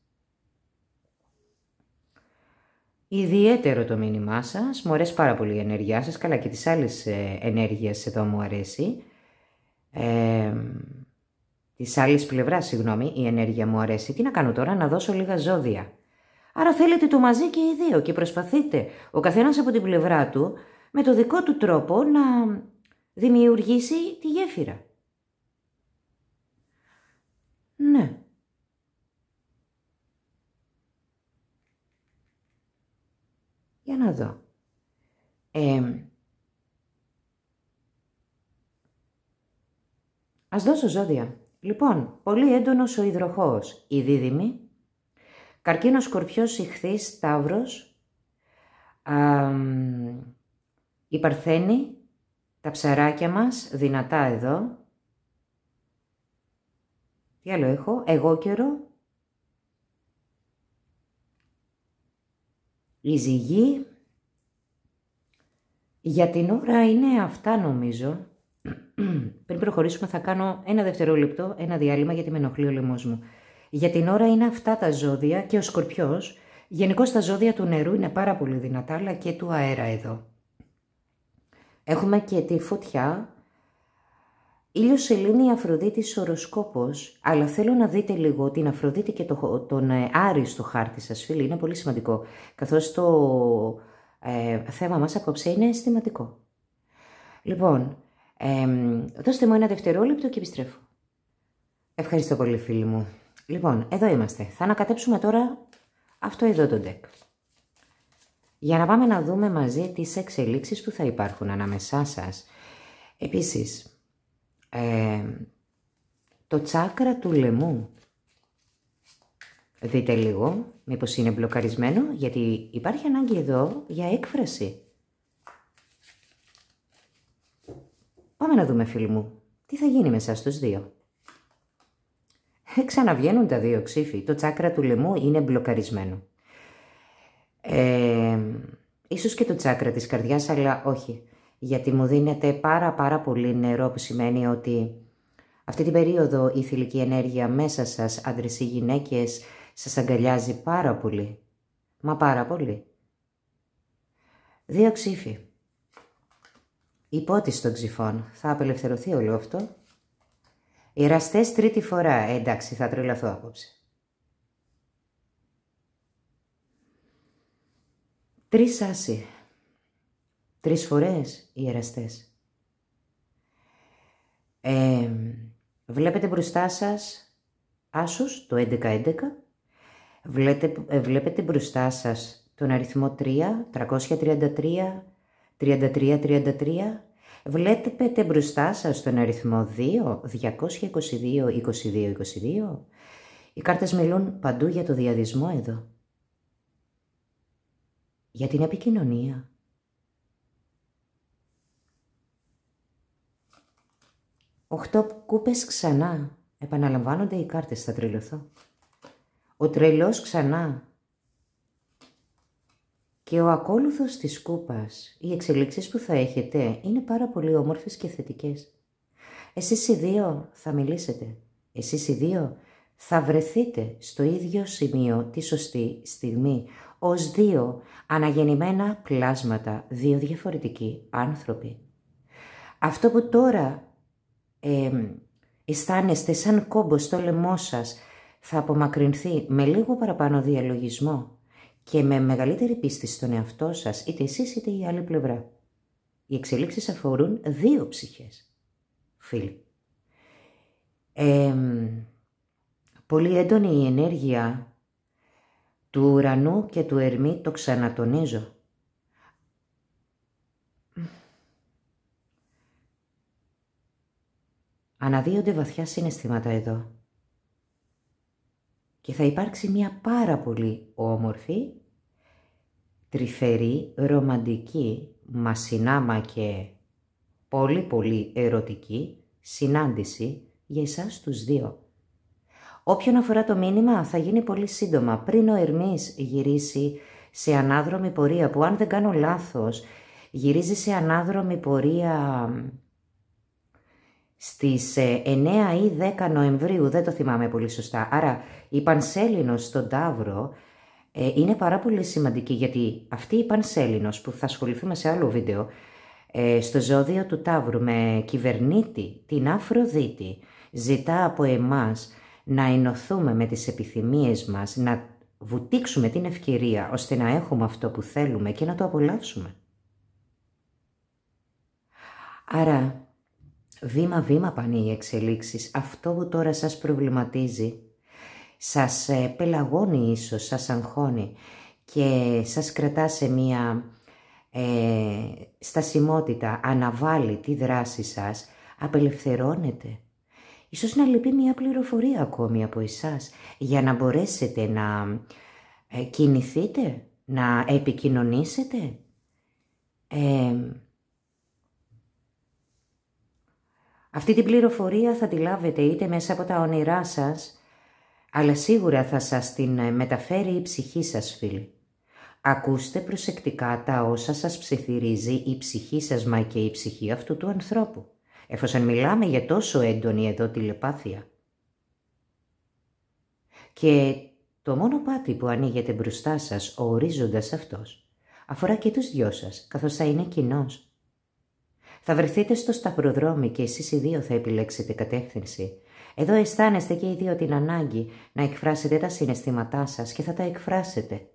Ιδιαίτερο το μήνυμά σας, μου αρέσει πάρα πολύ η ενέργειά σας, καλά και τις άλλες ενέργειες εδώ μου αρέσει. Της άλλης πλευράς, συγγνώμη, η ενέργεια μου αρέσει. Τι να κάνω τώρα, να δώσω λίγα ζώδια. Άρα θέλετε το μαζί και οι δύο και προσπαθείτε ο καθένας από την πλευρά του με το δικό του τρόπο να δημιουργήσει τη γέφυρα. Ναι. Για να δω. Ας δώσω ζώδια. Λοιπόν, πολύ έντονος ο υδροχόος, η δίδυμη, καρκίνος, σκορπιός, ιχθύς, ταύρος, η παρθένη, τα ψαράκια μας, δυνατά εδώ. Τι άλλο έχω, εγώ καιρο, η ζυγή. Για την ώρα είναι αυτά νομίζω. Πριν προχωρήσουμε θα κάνω ένα δευτερόλεπτο, ένα διάλειμμα γιατί με ενοχλεί ο λαιμός μου. Για την ώρα είναι αυτά τα ζώδια και ο σκορπιός. Γενικώς τα ζώδια του νερού είναι πάρα πολύ δυνατά, αλλά και του αέρα εδώ. Έχουμε και τη φωτιά, ήλιος, σελήνη, Αφροδίτης, οροσκόπος, αλλά θέλω να δείτε λίγο την Αφροδίτη και τον Άρη στο χάρτη σας, φίλοι, είναι πολύ σημαντικό, καθώς το θέμα μας απόψε είναι αισθηματικό. Λοιπόν, δώστε μου ένα δευτερόλεπτο και επιστρέφω. Ευχαριστώ πολύ, φίλοι μου. Λοιπόν, εδώ είμαστε. Θα ανακατέψουμε τώρα αυτό εδώ το deck. Για να πάμε να δούμε μαζί τις εξελίξεις που θα υπάρχουν ανάμεσά σας. Επίσης, το τσάκρα του λαιμού. Δείτε λίγο, μήπως είναι μπλοκαρισμένο, γιατί υπάρχει ανάγκη εδώ για έκφραση. Πάμε να δούμε, φίλοι μου, τι θα γίνει με εσάς τους δύο. Ξαναβγαίνουν τα δύο ξύφοι. Το τσάκρα του λαιμού είναι μπλοκαρισμένο. Ίσως και το τσάκρα της καρδιάς, αλλά όχι. Γιατί μου δίνεται πάρα πολύ νερό, που σημαίνει ότι αυτή την περίοδο η θηλυκή ενέργεια μέσα σας, άντρες ή γυναίκες, σας αγκαλιάζει πάρα πολύ. Μα πάρα πολύ. Δύο ξύφοι. Υπότις των ξυφών. Θα απελευθερωθεί όλο αυτό. Οι εραστές τρίτη φορά. Εντάξει, θα τρελαθώ απόψε. 3 άσοι. 3 φορές οι εραστές. Βλέπετε μπροστά σας άσους, το 11-11. Βλέπετε μπροστά σας τον αριθμό 3, 333, 33-33. Βλέπετε μπροστά σας τον αριθμό 2, 222, 22-22. Οι κάρτες μιλούν παντού για το διαδισμό εδώ. Για την επικοινωνία. Οχτώ κούπες ξανά. Επαναλαμβάνονται οι κάρτες, θα τρελωθώ. Ο τρελός ξανά. Και ο ακόλουθος της κούπας, οι εξελίξεις που θα έχετε είναι πάρα πολύ όμορφες και θετικές. Εσείς οι δύο θα μιλήσετε. Εσείς οι δύο θα βρεθείτε στο ίδιο σημείο τη σωστή στιγμή, ως δύο αναγεννημένα πλάσματα, δύο διαφορετικοί άνθρωποι. Αυτό που τώρα αισθάνεστε σαν κόμπο στο λαιμό σας θα απομακρυνθεί με λίγο παραπάνω διαλογισμό και με μεγαλύτερη πίστη στον εαυτό σας, είτε εσείς είτε η άλλη πλευρά. Οι εξελίξεις αφορούν δύο ψυχές, φίλοι. Πολύ έντονη η ενέργεια του ουρανού και του Ερμή, το ξανατονίζω. Αναδύονται βαθιά συναισθήματα εδώ. Και θα υπάρξει μια πάρα πολύ όμορφη, τρυφερή, ρομαντική, μασινάμα και πολύ πολύ ερωτική συνάντηση για εσάς τους δύο. Όποιον αφορά το μήνυμα θα γίνει πολύ σύντομα, πριν ο Ερμής γυρίσει σε ανάδρομη πορεία, που αν δεν κάνω λάθος γυρίζει σε ανάδρομη πορεία στις 9 ή 10 Νοεμβρίου, δεν το θυμάμαι πολύ σωστά. Άρα η Πανσέλινος στον Ταύρο είναι πάρα πολύ σημαντική, γιατί αυτή η Πανσέλινος που θα ασχοληθούμε σε άλλο βίντεο, στο ζώδιο του Ταύρου με κυβερνήτη την Αφροδίτη, ζητά από εμάς να ενωθούμε με τις επιθυμίες μας, να βουτήξουμε την ευκαιρία ώστε να έχουμε αυτό που θέλουμε και να το απολαύσουμε. Άρα βήμα-βήμα πάνε οι εξελίξεις. Αυτό που τώρα σας προβληματίζει, σας πελαγώνει ίσως, σας αγχώνει και σας κρατά σε μία στασιμότητα, αναβάλει τη δράση σας, απελευθερώνεται. Ίσως να λείπει μία πληροφορία ακόμη από εσάς για να μπορέσετε να κινηθείτε, να επικοινωνήσετε. Αυτή την πληροφορία θα τη λάβετε είτε μέσα από τα όνειρά σας, αλλά σίγουρα θα σας την μεταφέρει η ψυχή σας, φίλοι. Ακούστε προσεκτικά τα όσα σας ψιθυρίζει η ψυχή σας, μα και η ψυχή αυτού του ανθρώπου, εφόσον μιλάμε για τόσο έντονη εδώ τηλεπάθεια. Και το μόνο πάτη που ανοίγεται μπροστά σας, ο ορίζοντας αυτός, αφορά και τους δυο σας, καθώς θα είναι κοινός. Θα βρεθείτε στο σταυροδρόμι και εσείς οι δύο θα επιλέξετε κατεύθυνση. Εδώ αισθάνεστε και οι δύο την ανάγκη να εκφράσετε τα συναισθήματά σας και θα τα εκφράσετε.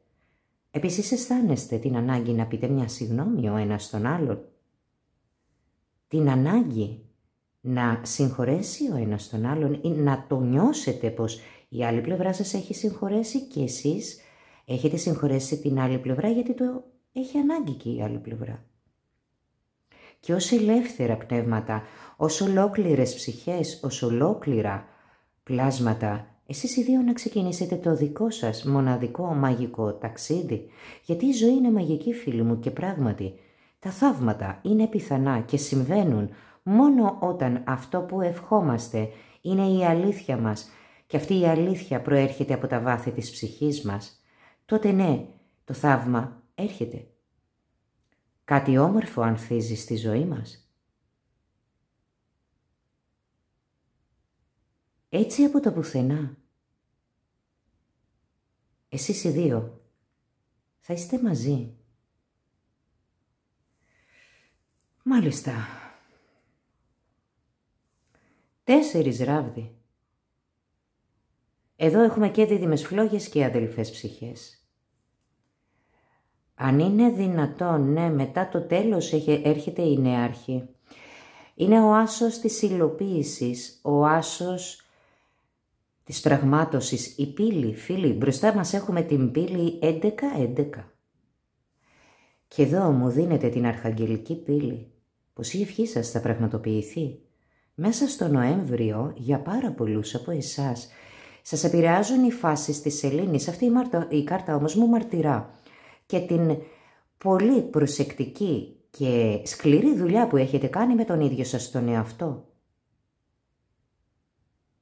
Επίσης αισθάνεστε την ανάγκη να πείτε μια συγγνώμη ο ένας στον άλλον. Την ανάγκη να συγχωρέσει ο ένας τον άλλον ή να το νιώσετε πως η άλλη πλευρά σας έχει συγχωρέσει και εσείς έχετε συγχωρέσει την άλλη πλευρά, γιατί το έχει ανάγκη και η άλλη πλευρά. Και ως ελεύθερα πνεύματα, ως ολόκληρες ψυχές, ως ολόκληρα πλάσματα, εσείς οι δύο να ξεκινήσετε το δικό σας μοναδικό μαγικό ταξίδι. Γιατί η ζωή είναι μαγική, φίλοι μου, και πράγματι τα θαύματα είναι πιθανά και συμβαίνουν μόνο όταν αυτό που ευχόμαστε είναι η αλήθεια μας και αυτή η αλήθεια προέρχεται από τα βάθη της ψυχής μας. Τότε ναι, το θαύμα έρχεται. Κάτι όμορφο ανθίζει στη ζωή μας. Έτσι από το πουθενά, εσείς οι δύο θα είστε μαζί. Μάλιστα. 4 ράβδοι. Εδώ έχουμε και δίδυμες φλόγες και αδελφές ψυχές. Αν είναι δυνατόν, ναι, μετά το τέλος έρχεται η νεάρχη. Είναι ο άσος της υλοποίησης, ο άσος της πραγμάτωσης, η πύλη, φίλοι. Μπροστά μας έχουμε την πύλη 11-11. Και εδώ μου δίνετε την αρχαγγελική πύλη, πως η ευχή σας θα πραγματοποιηθεί. Μέσα στο Νοέμβριο, για πάρα πολλούς από εσάς, σας επηρεάζουν οι φάσεις της σελήνης. Αυτή η κάρτα όμως μου μαρτυρά και την πολύ προσεκτική και σκληρή δουλειά που έχετε κάνει με τον ίδιο σας τον εαυτό,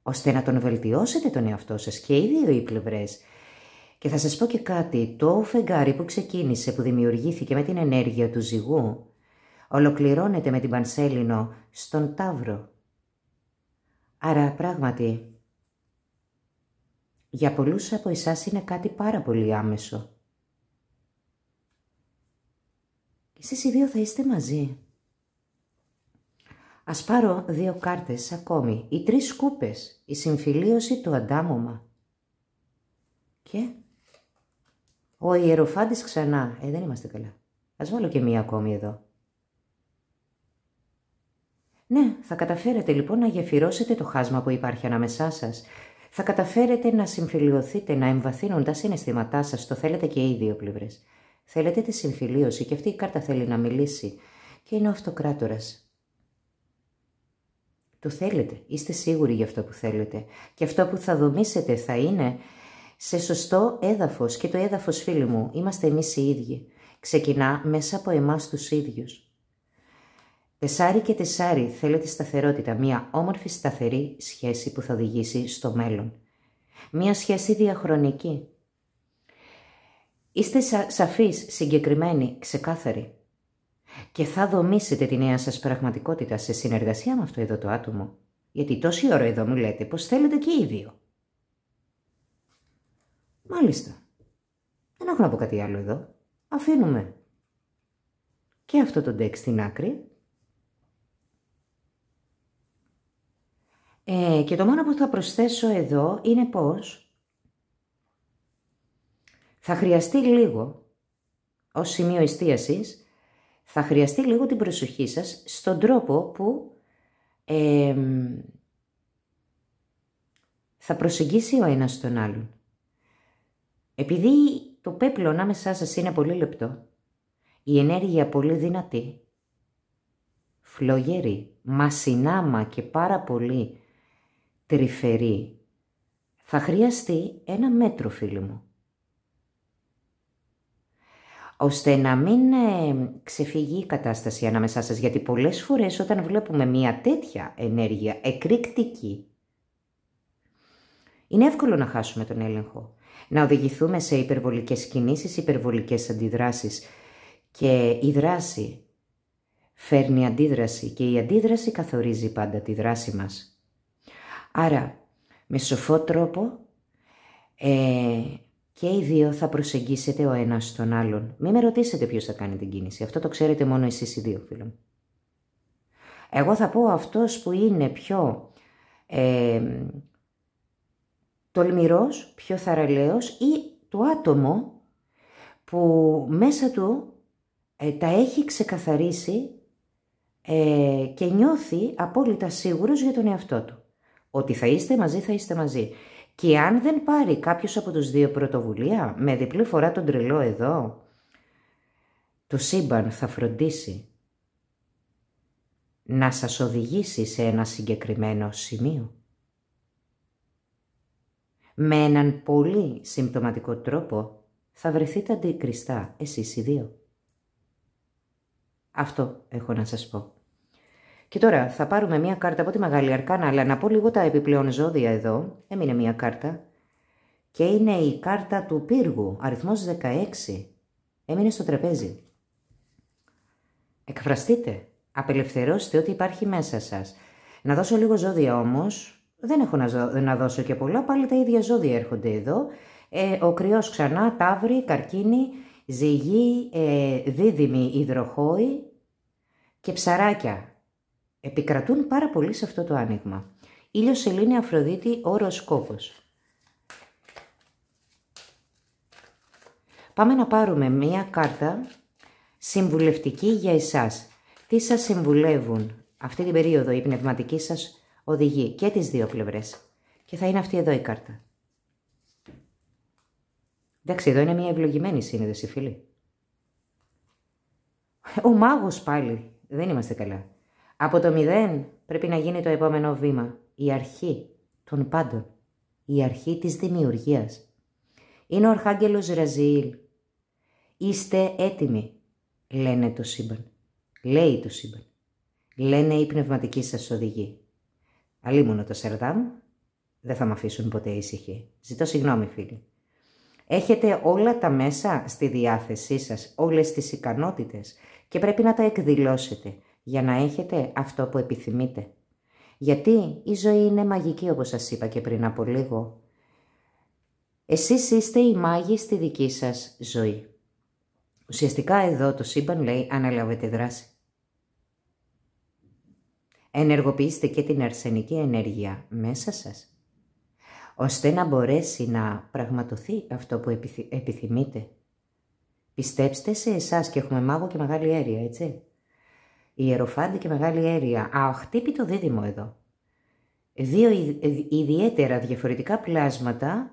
ώστε να τον βελτιώσετε τον εαυτό σας και οι δύο οι πλευρές. Και θα σας πω και κάτι, το φεγγάρι που ξεκίνησε, που δημιουργήθηκε με την ενέργεια του ζυγού, ολοκληρώνεται με την Πανσέλινο στον Ταύρο. Άρα πράγματι, για πολλούς από εσάς είναι κάτι πάρα πολύ άμεσο. Εσείς οι δύο θα είστε μαζί. Ας πάρω 2 κάρτες ακόμη. Οι 3 κούπες, η συμφιλίωση, το αντάμωμα. Και Ο Ιεροφάντης ξανά. Δεν είμαστε καλά. Ας βάλω και μία ακόμη εδώ. Ναι, θα καταφέρετε λοιπόν να γεφυρώσετε το χάσμα που υπάρχει ανάμεσά σας. Θα καταφέρετε να συμφιλιωθείτε, να εμβαθύνουν τα συναισθήματά σας. Το θέλετε και οι δύο πλευρές. Θέλετε τη συμφιλίωση και αυτή η κάρτα θέλει να μιλήσει. Και είναι ο αυτοκράτορας. Το θέλετε. Είστε σίγουροι για αυτό που θέλετε. Και αυτό που θα δομήσετε θα είναι σε σωστό έδαφος. Και το έδαφος, φίλοι μου, είμαστε εμείς οι ίδιοι. Ξεκινά μέσα από εμάς τους ίδιους. 4 και 4 θέλετε σταθερότητα, μια όμορφη σταθερή σχέση που θα οδηγήσει στο μέλλον. Μια σχέση διαχρονική. Είστε σαφείς, συγκεκριμένοι, ξεκάθαροι. Και θα δομήσετε τη νέα σας πραγματικότητα σε συνεργασία με αυτό εδώ το άτομο. Γιατί τόση ώρα εδώ μου λέτε πως θέλετε και οι δύο. Μάλιστα. Δεν έχω να πω κάτι άλλο εδώ. Αφήνουμε και αυτό το deck στην άκρη. Και το μόνο που θα προσθέσω εδώ είναι πως θα χρειαστεί λίγο, ως σημείο εστίασης, θα χρειαστεί λίγο την προσοχή σας στον τρόπο που θα προσεγγίσει ο ένας τον άλλον. Επειδή το πέπλο ανάμεσά σας είναι πολύ λεπτό, η ενέργεια πολύ δυνατή, φλογερή, μασινάμα και πάρα πολύ τρυφερή, θα χρειαστεί ένα μέτρο, φίλοι μου. Ώστε να μην ξεφύγει η κατάσταση ανάμεσά σας, γιατί πολλές φορές όταν βλέπουμε μια τέτοια ενέργεια εκρηκτική, είναι εύκολο να χάσουμε τον έλεγχο, να οδηγηθούμε σε υπερβολικές κινήσεις, υπερβολικές αντιδράσεις και η δράση φέρνει αντίδραση και η αντίδραση καθορίζει πάντα τη δράση μας. Άρα, με σοφό τρόπο και οι δύο θα προσεγγίσετε ο ένας τον άλλον. Μην με ρωτήσετε ποιος θα κάνει την κίνηση. Αυτό το ξέρετε μόνο εσείς οι δύο, φίλοι μου. Εγώ θα πω αυτός που είναι πιο τολμηρός, πιο θαραλέος ή το άτομο που μέσα του τα έχει ξεκαθαρίσει και νιώθει απόλυτα σίγουρος για τον εαυτό του. Ότι θα είστε μαζί, θα είστε μαζί. Και αν δεν πάρει κάποιος από τους δύο πρωτοβουλία, με διπλή φορά τον τρελό εδώ, το σύμπαν θα φροντίσει να σας οδηγήσει σε ένα συγκεκριμένο σημείο. Με έναν πολύ συμπτωματικό τρόπο θα βρεθείτε αντικριστά εσείς οι δύο. Αυτό έχω να σας πω. Και τώρα θα πάρουμε μία κάρτα από τη Μεγάλη Αρκάνα, αλλά να πω λίγο τα επιπλέον ζώδια εδώ. Έμεινε μία κάρτα. Και είναι η κάρτα του πύργου, αριθμός 16. Έμεινε στο τραπέζι. Εκφραστείτε, απελευθερώστε ό,τι υπάρχει μέσα σας. Να δώσω λίγο ζώδια όμως. Δεν έχω να δώσω και πολλά, πάλι τα ίδια ζώδια έρχονται εδώ. Ο Κρυός ξανά, Ταύρη, Καρκίνη, Ζυγή, Δίδυμη, Υδροχόη και Ψαράκια. Επικρατούν πάρα πολύ σε αυτό το άνοιγμα. Ήλιος, Σελήνη, Αφροδίτη, οροσκόπος. Πάμε να πάρουμε μία κάρτα συμβουλευτική για εσάς. Τι σας συμβουλεύουν αυτή την περίοδο η πνευματική σας οδηγεί και τις δύο πλευρές. Και θα είναι αυτή εδώ η κάρτα. Εντάξει, εδώ είναι μια ευλογημένη σύνδεση, φίλοι. Ο μάγος πάλι. Δεν είμαστε καλά. Από το 0 πρέπει να γίνει το επόμενο βήμα. Η αρχή των πάντων. Η αρχή της δημιουργίας. Είναι ο Αρχάγγελος Ραζιήλ. Είστε έτοιμοι, λένε το σύμπαν. Λέει το σύμπαν. Λένε οι πνευματικοί σας οδηγοί. Αλίμονο το Σαρδάμ, δεν θα με αφήσουν ποτέ ήσυχοι. Ζητώ συγγνώμη, φίλοι. Έχετε όλα τα μέσα στη διάθεσή σας, όλες τις ικανότητες και πρέπει να τα εκδηλώσετε για να έχετε αυτό που επιθυμείτε. Γιατί η ζωή είναι μαγική, όπως σας είπα και πριν από λίγο. Εσείς είστε οι μάγοι στη δική σας ζωή. Ουσιαστικά εδώ το σύμπαν λέει αναλάβετε δράση. Ενεργοποιήστε και την αρσενική ενέργεια μέσα σας, ώστε να μπορέσει να πραγματοθεί αυτό που επιθυμείτε Πιστέψτε σε εσάς, και έχουμε μάγο και μεγάλη αίρια, έτσι. Ιεροφάντη και μεγάλη αίρια. Αχτύπητο δίδυμο εδώ. Δύο ιδιαίτερα διαφορετικά πλάσματα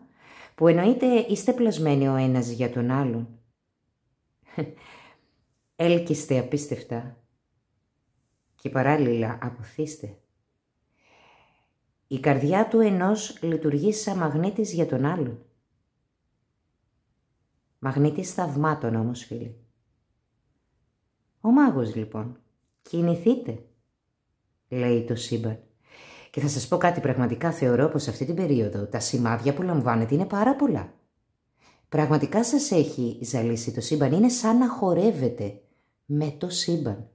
που εννοείται είστε πλασμένοι ο ένας για τον άλλον. Έλκυστε απίστευτα και παράλληλα αποθήστε. Η καρδιά του ενός λειτουργεί σαν μαγνήτης για τον άλλον. Μαγνήτης θαυμάτων όμως, φίλοι. Ο μάγος λοιπόν, κινηθείτε, λέει το σύμπαν. Και θα σας πω κάτι, πραγματικά θεωρώ πως αυτή την περίοδο τα σημάδια που λαμβάνετε είναι πάρα πολλά. Πραγματικά σας έχει ζαλίσει το σύμπαν, είναι σαν να χορεύετε με το σύμπαν.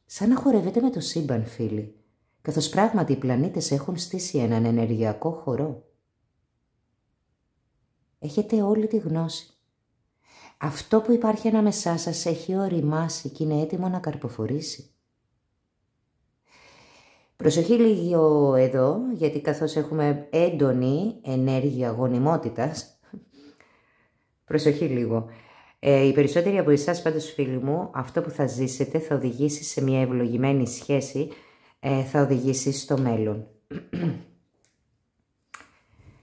Σαν να χορεύετε με το σύμπαν, φίλοι, καθώς πράγματι οι πλανήτες έχουν στήσει έναν ενεργειακό χορό. Έχετε όλη τη γνώση. Αυτό που υπάρχει ανάμεσά σας έχει οριμάσει και είναι έτοιμο να καρποφορήσει. Προσοχή λίγο εδώ, γιατί καθώς έχουμε έντονη ενέργεια γονιμότητας, προσοχή λίγο. Οι περισσότεροι από εσάς, πάντως φίλοι μου, αυτό που θα ζήσετε θα οδηγήσει σε μια ευλογημένη σχέση, θα οδηγήσει στο μέλλον.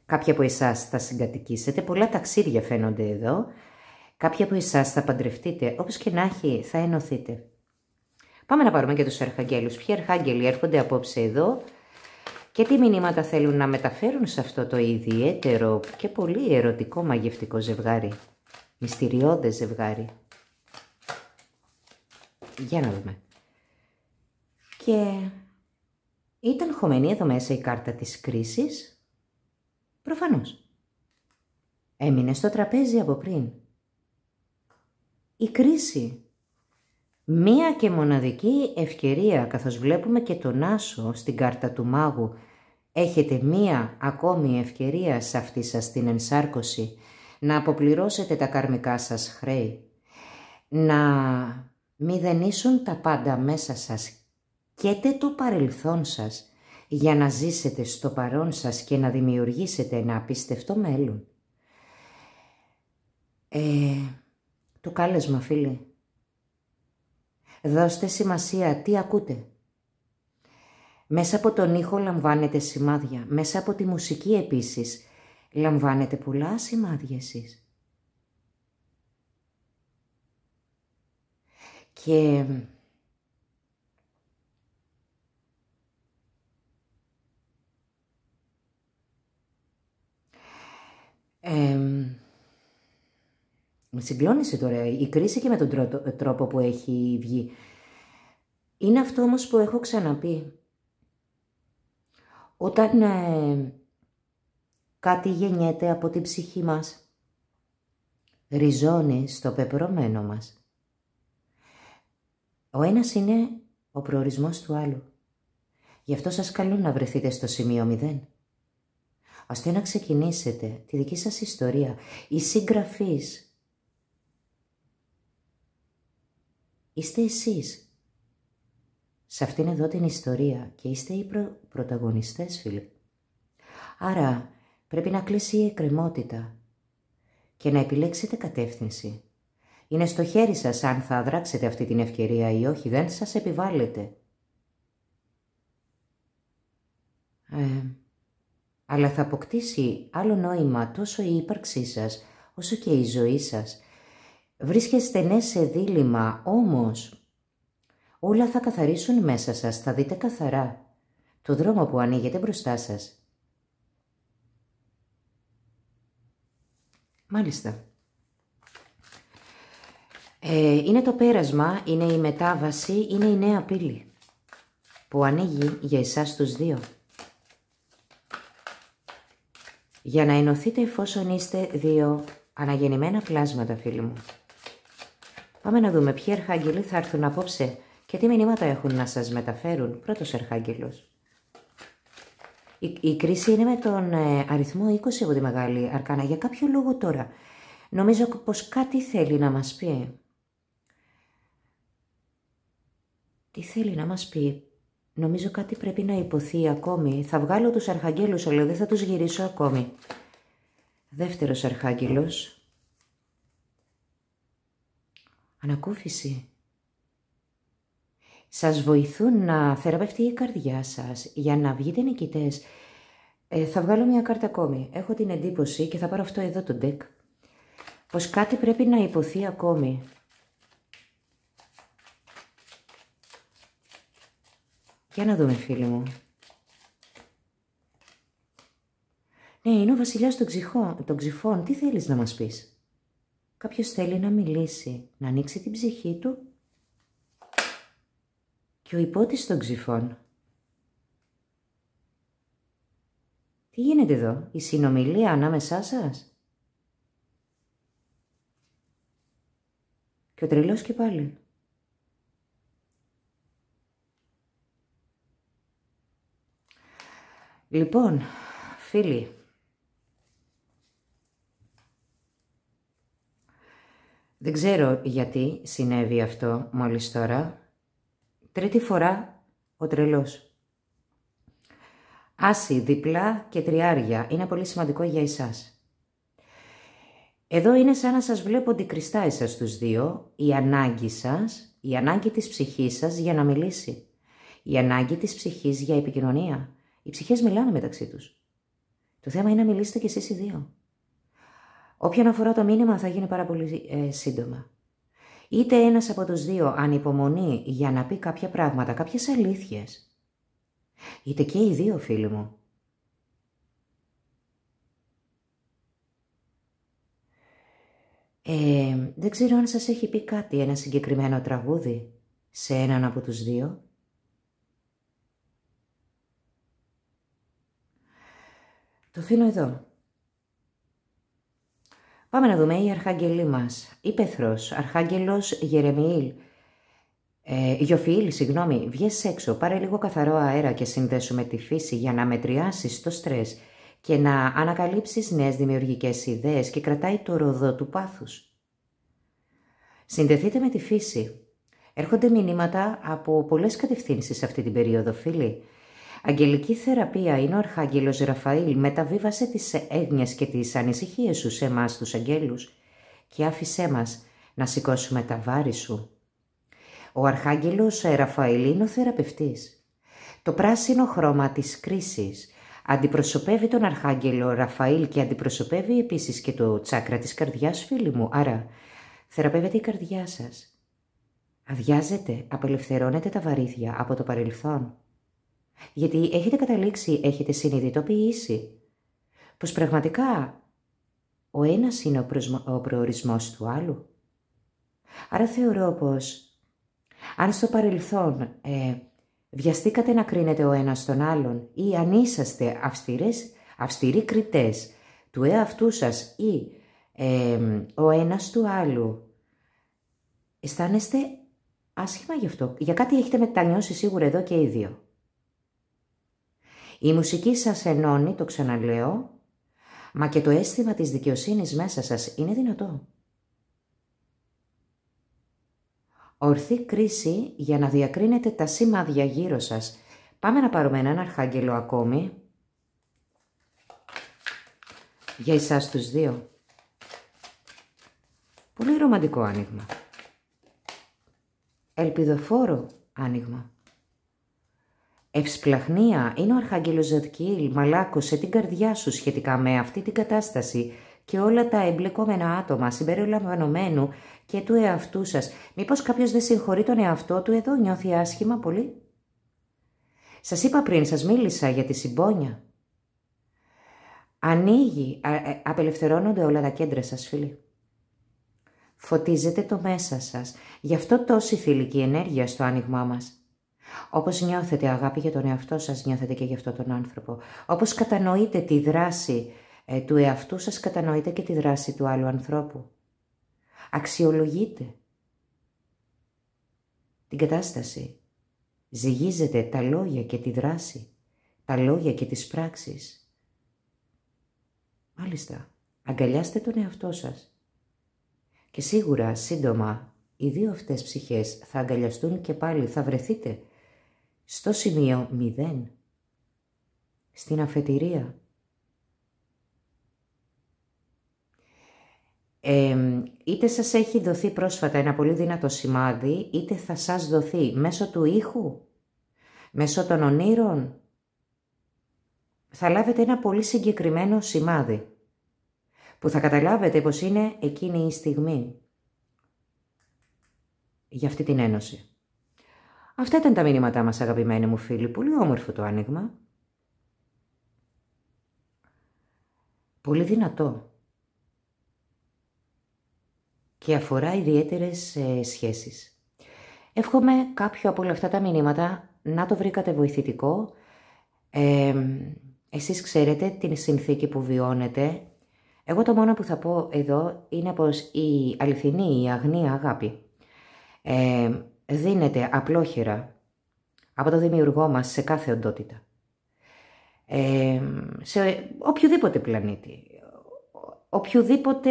Κάποιοι από εσάς θα συγκατοικήσετε, πολλά ταξίδια φαίνονται εδώ. Κάποιοι από εσάς θα παντρευτείτε, όπως και να έχει θα ενωθείτε. Πάμε να πάρουμε και τους αρχαγγέλους. Ποιοι αρχάγγελοι έρχονται απόψε εδώ και τι μηνύματα θέλουν να μεταφέρουν σε αυτό το ιδιαίτερο και πολύ ερωτικό μαγευτικό ζευγάρι. Μυστηριώδες ζευγάρι. Για να δούμε. Και ήταν χωμένη εδώ μέσα η κάρτα της κρίσης. Προφανώς. Έμεινε στο τραπέζι από πριν. Η κρίση. Μία και μοναδική ευκαιρία, καθώς βλέπουμε και τον Άσο στην κάρτα του μάγου. Έχετε μία ακόμη ευκαιρία σε αυτή σας την ενσάρκωση να αποπληρώσετε τα καρμικά σας χρέη, να μηδενίσουν τα πάντα μέσα σας και το παρελθόν σας για να ζήσετε στο παρόν σας και να δημιουργήσετε ένα απίστευτο μέλλον. Το κάλεσμα, φίλοι. Δώστε σημασία τι ακούτε. Μέσα από τον ήχο λαμβάνετε σημάδια. Μέσα από τη μουσική επίσης λαμβάνετε πολλά σημάδια εσείς. Και με συγκλώνησε τώρα η κρίση και με τον τρόπο που έχει βγει. Είναι αυτό όμως που έχω ξαναπεί. Όταν κάτι γεννιέται από την ψυχή μας, ριζώνει στο πεπρωμένο μας. Ο ένας είναι ο προορισμός του άλλου. Γι' αυτό σας καλώ να βρεθείτε στο σημείο 0. Ώστε να ξεκινήσετε τη δική σας ιστορία. Οι συγγραφείς είστε εσείς. Σε αυτήν εδώ την ιστορία και είστε οι πρωταγωνιστές, φίλοι. Άρα πρέπει να κλείσει η εκκρεμότητα και να επιλέξετε κατεύθυνση. Είναι στο χέρι σας αν θα αδράξετε αυτή την ευκαιρία ή όχι, δεν σας επιβάλλεται. Αλλά θα αποκτήσει άλλο νόημα τόσο η ύπαρξή σας όσο και η ζωή σας. Βρίσκεστε ναι σε δίλημμα, όμως όλα θα καθαρίσουν μέσα σας, θα δείτε καθαρά το δρόμο που ανοίγεται μπροστά σας. Μάλιστα. Είναι το πέρασμα, είναι η μετάβαση, είναι η νέα πύλη που ανοίγει για εσάς τους δύο. Για να ενωθείτε εφόσον είστε δύο αναγεννημένα πλάσματα, φίλοι μου. Πάμε να δούμε ποιοι αρχάγγελοι θα έρθουν απόψε και τι μηνύματα έχουν να σας μεταφέρουν. Πρώτος αρχάγγελος. Η κρίση είναι με τον αριθμό 20 από τη Μεγάλη Αρκάνα. Για κάποιο λόγο τώρα. Νομίζω πως κάτι θέλει να μας πει. Τι θέλει να μας πει. Νομίζω κάτι πρέπει να υποθεί ακόμη. Θα βγάλω τους αρχαγγέλους, αλλά δεν θα τους γυρίσω ακόμη. Δεύτερος αρχάγγελος. Ανακούφιση. Σας βοηθούν να θεραπευτεί η καρδιά σας για να βγείτε νικητές. Θα βγάλω μια κάρτα ακόμη. Έχω την εντύπωση και θα πάρω αυτό εδώ το deck. Πως κάτι πρέπει να υποθεί ακόμη. Για να δούμε, φίλοι μου. Ναι, είναι ο βασιλιάς των ξυφών. Τι θέλεις να μας πεις? Κάποιος θέλει να μιλήσει, να ανοίξει την ψυχή του. Και ο υπότης των ξυφών. Τι γίνεται εδώ, η συνομιλία ανάμεσά σας? Και ο τρελός και πάλι. Λοιπόν, φίλοι, δεν ξέρω γιατί συνέβη αυτό μόλις τώρα. Τρίτη φορά ο τρελός. Άση, διπλά και τριάρια. Είναι πολύ σημαντικό για εσάς. Εδώ είναι σαν να σας βλέπω αντικριστά εσάς τους δύο. Η ανάγκη σας, η ανάγκη της ψυχής σας για να μιλήσει. Η ανάγκη της ψυχής για επικοινωνία. Οι ψυχές μιλάνε μεταξύ τους. Το θέμα είναι να μιλήσετε κι εσείς οι δύο. Όποιον αφορά το μήνυμα θα γίνει πάρα πολύ σύντομα. Είτε ένας από τους δύο ανυπομονεί για να πει κάποια πράγματα, κάποιες αλήθειες. Είτε και οι δύο, φίλοι μου. Δεν ξέρω αν σας έχει πει κάτι ένα συγκεκριμένο τραγούδι σε έναν από τους δύο. Το αφήνω εδώ. Πάμε να δούμε οι αρχάγγελοι μας. Ήπεθρος, αρχάγγελος Γερεμιήλ. Γιοφιήλ, συγγνώμη, βγες έξω, πάρε λίγο καθαρό αέρα και συνδέσου με τη φύση για να μετριάσεις το στρες και να ανακαλύψεις νέες δημιουργικές ιδέες και κρατάει το ροδό του πάθους. Συνδεθείτε με τη φύση. Έρχονται μηνύματα από πολλές κατευθύνσεις αυτή την περίοδο, φίλοι. Αγγελική θεραπεία είναι ο αρχάγγελος Ραφαήλ. Μεταβίβασε τις έγνοιες και τις ανησυχίες σου σε εμάς τους αγγέλους και άφησέ μας να σηκώσουμε τα βάρη σου. Ο αρχάγγελος Ραφαήλ είναι ο θεραπευτής. Το πράσινο χρώμα της κρίσης αντιπροσωπεύει τον αρχάγγελο Ραφαήλ και αντιπροσωπεύει επίσης και το τσάκρα της καρδιάς, φίλοι μου. Άρα θεραπεύεται η καρδιά σας. Αδειάζετε, απελευθερώνετε τα βαρύδια από το παρελθόν. Γιατί έχετε καταλήξει, έχετε συνειδητοποιήσει πως πραγματικά ο ένας είναι ο προορισμός του άλλου. Άρα θεωρώ πως αν στο παρελθόν βιαστήκατε να κρίνετε ο ένας τον άλλον ή αν είσαστε αυστηροί κριτές του εαυτού σας ή ο ένας του άλλου, αισθάνεστε άσχημα γι' αυτό. Για κάτι έχετε μετανιώσει σίγουρα εδώ και οι δύο. Η μουσική σας ενώνει, το ξαναλέω, μα και το αίσθημα της δικαιοσύνης μέσα σας είναι δυνατό. Ορθή κρίση για να διακρίνετε τα σημάδια γύρω σας. Πάμε να πάρουμε έναν αρχάγγελο ακόμη. Για εσάς τους δύο. Πολύ ρομαντικό άνοιγμα. Ελπιδοφόρο άνοιγμα. Ευσπλαχνία είναι ο αρχάγγελος Ζατκιήλ. Μαλάκωσε την καρδιά σου σχετικά με αυτή την κατάσταση και όλα τα εμπλεκόμενα άτομα συμπεριλαμβανομένου και του εαυτού σας. Μήπως κάποιος δεν συγχωρεί τον εαυτό του εδώ, νιώθει άσχημα πολύ? Σας είπα πριν, σας μίλησα για τη συμπόνια. Ανοίγει, απελευθερώνονται όλα τα κέντρα σας, φίλοι. Φωτίζετε το μέσα σας. Γι' αυτό τόση θηλυκή ενέργεια στο άνοιγμά μας. Όπως νιώθετε αγάπη για τον εαυτό σας, νιώθετε και για αυτόν τον άνθρωπο. Όπως κατανοείτε τη δράση του εαυτού σας, κατανοείτε και τη δράση του άλλου ανθρώπου. Αξιολογείτε την κατάσταση. Ζυγίζετε τα λόγια και τη δράση, τα λόγια και τις πράξεις. Μάλιστα, αγκαλιάστε τον εαυτό σας. Και σίγουρα, σύντομα, οι δύο αυτές ψυχές θα αγκαλιαστούν και πάλι θα βρεθείτε στο σημείο 0, στην αφετηρία. Είτε σας έχει δοθεί πρόσφατα ένα πολύ δυνατό σημάδι, είτε θα σας δοθεί μέσω του ήχου, μέσω των ονείρων. Θα λάβετε ένα πολύ συγκεκριμένο σημάδι, που θα καταλάβετε πως είναι εκείνη η στιγμή για αυτή την ένωση. Αυτά ήταν τα μηνύματά μας, αγαπημένοι μου φίλοι. Πολύ όμορφο το άνοιγμα. Πολύ δυνατό. Και αφορά ιδιαίτερες σχέσεις. Εύχομαι κάποιο από όλα αυτά τα μηνύματα να το βρήκατε βοηθητικό. Εσείς ξέρετε την συνθήκη που βιώνετε. Εγώ το μόνο που θα πω εδώ είναι πως η αληθινή, η αγνή αγάπη δίνεται απλόχερα από το Δημιουργό μας σε κάθε οντότητα. Σε οποιοδήποτε πλανήτη, οποιοδήποτε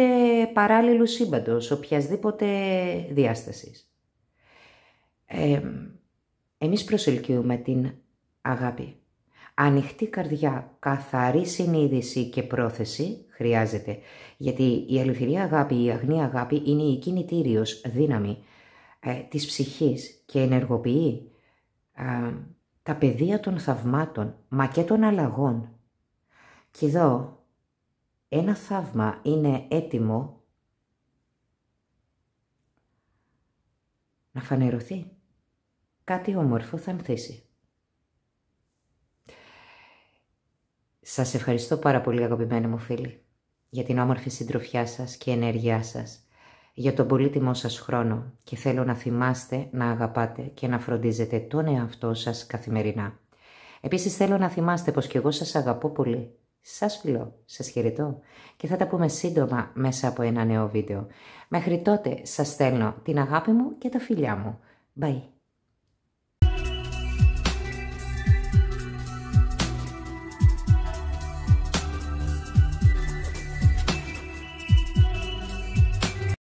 παράλληλου σύμπαντος, οποιασδήποτε διάστασης. Εμείς προσελκύουμε την αγάπη. Ανοιχτή καρδιά, καθαρή συνείδηση και πρόθεση χρειάζεται, γιατί η αληθινή αγάπη, η αγνή αγάπη είναι η κινητήριος δύναμη της ψυχής και ενεργοποιεί τα πεδία των θαυμάτων, μα και των αλλαγών. Και εδώ ένα θαύμα είναι έτοιμο να φανερωθεί. Κάτι όμορφο θα ανθίσει. Σας ευχαριστώ πάρα πολύ, αγαπημένοι μου φίλοι, για την όμορφη συντροφιά σας και ενέργειά σας, για τον πολύτιμό σας χρόνο, και θέλω να θυμάστε να αγαπάτε και να φροντίζετε τον εαυτό σας καθημερινά. Επίσης θέλω να θυμάστε πως και εγώ σας αγαπώ πολύ. Σας φιλώ, σας χαιρετώ και θα τα πούμε σύντομα μέσα από ένα νέο βίντεο. Μέχρι τότε σας στέλνω την αγάπη μου και τα φιλιά μου. Bye.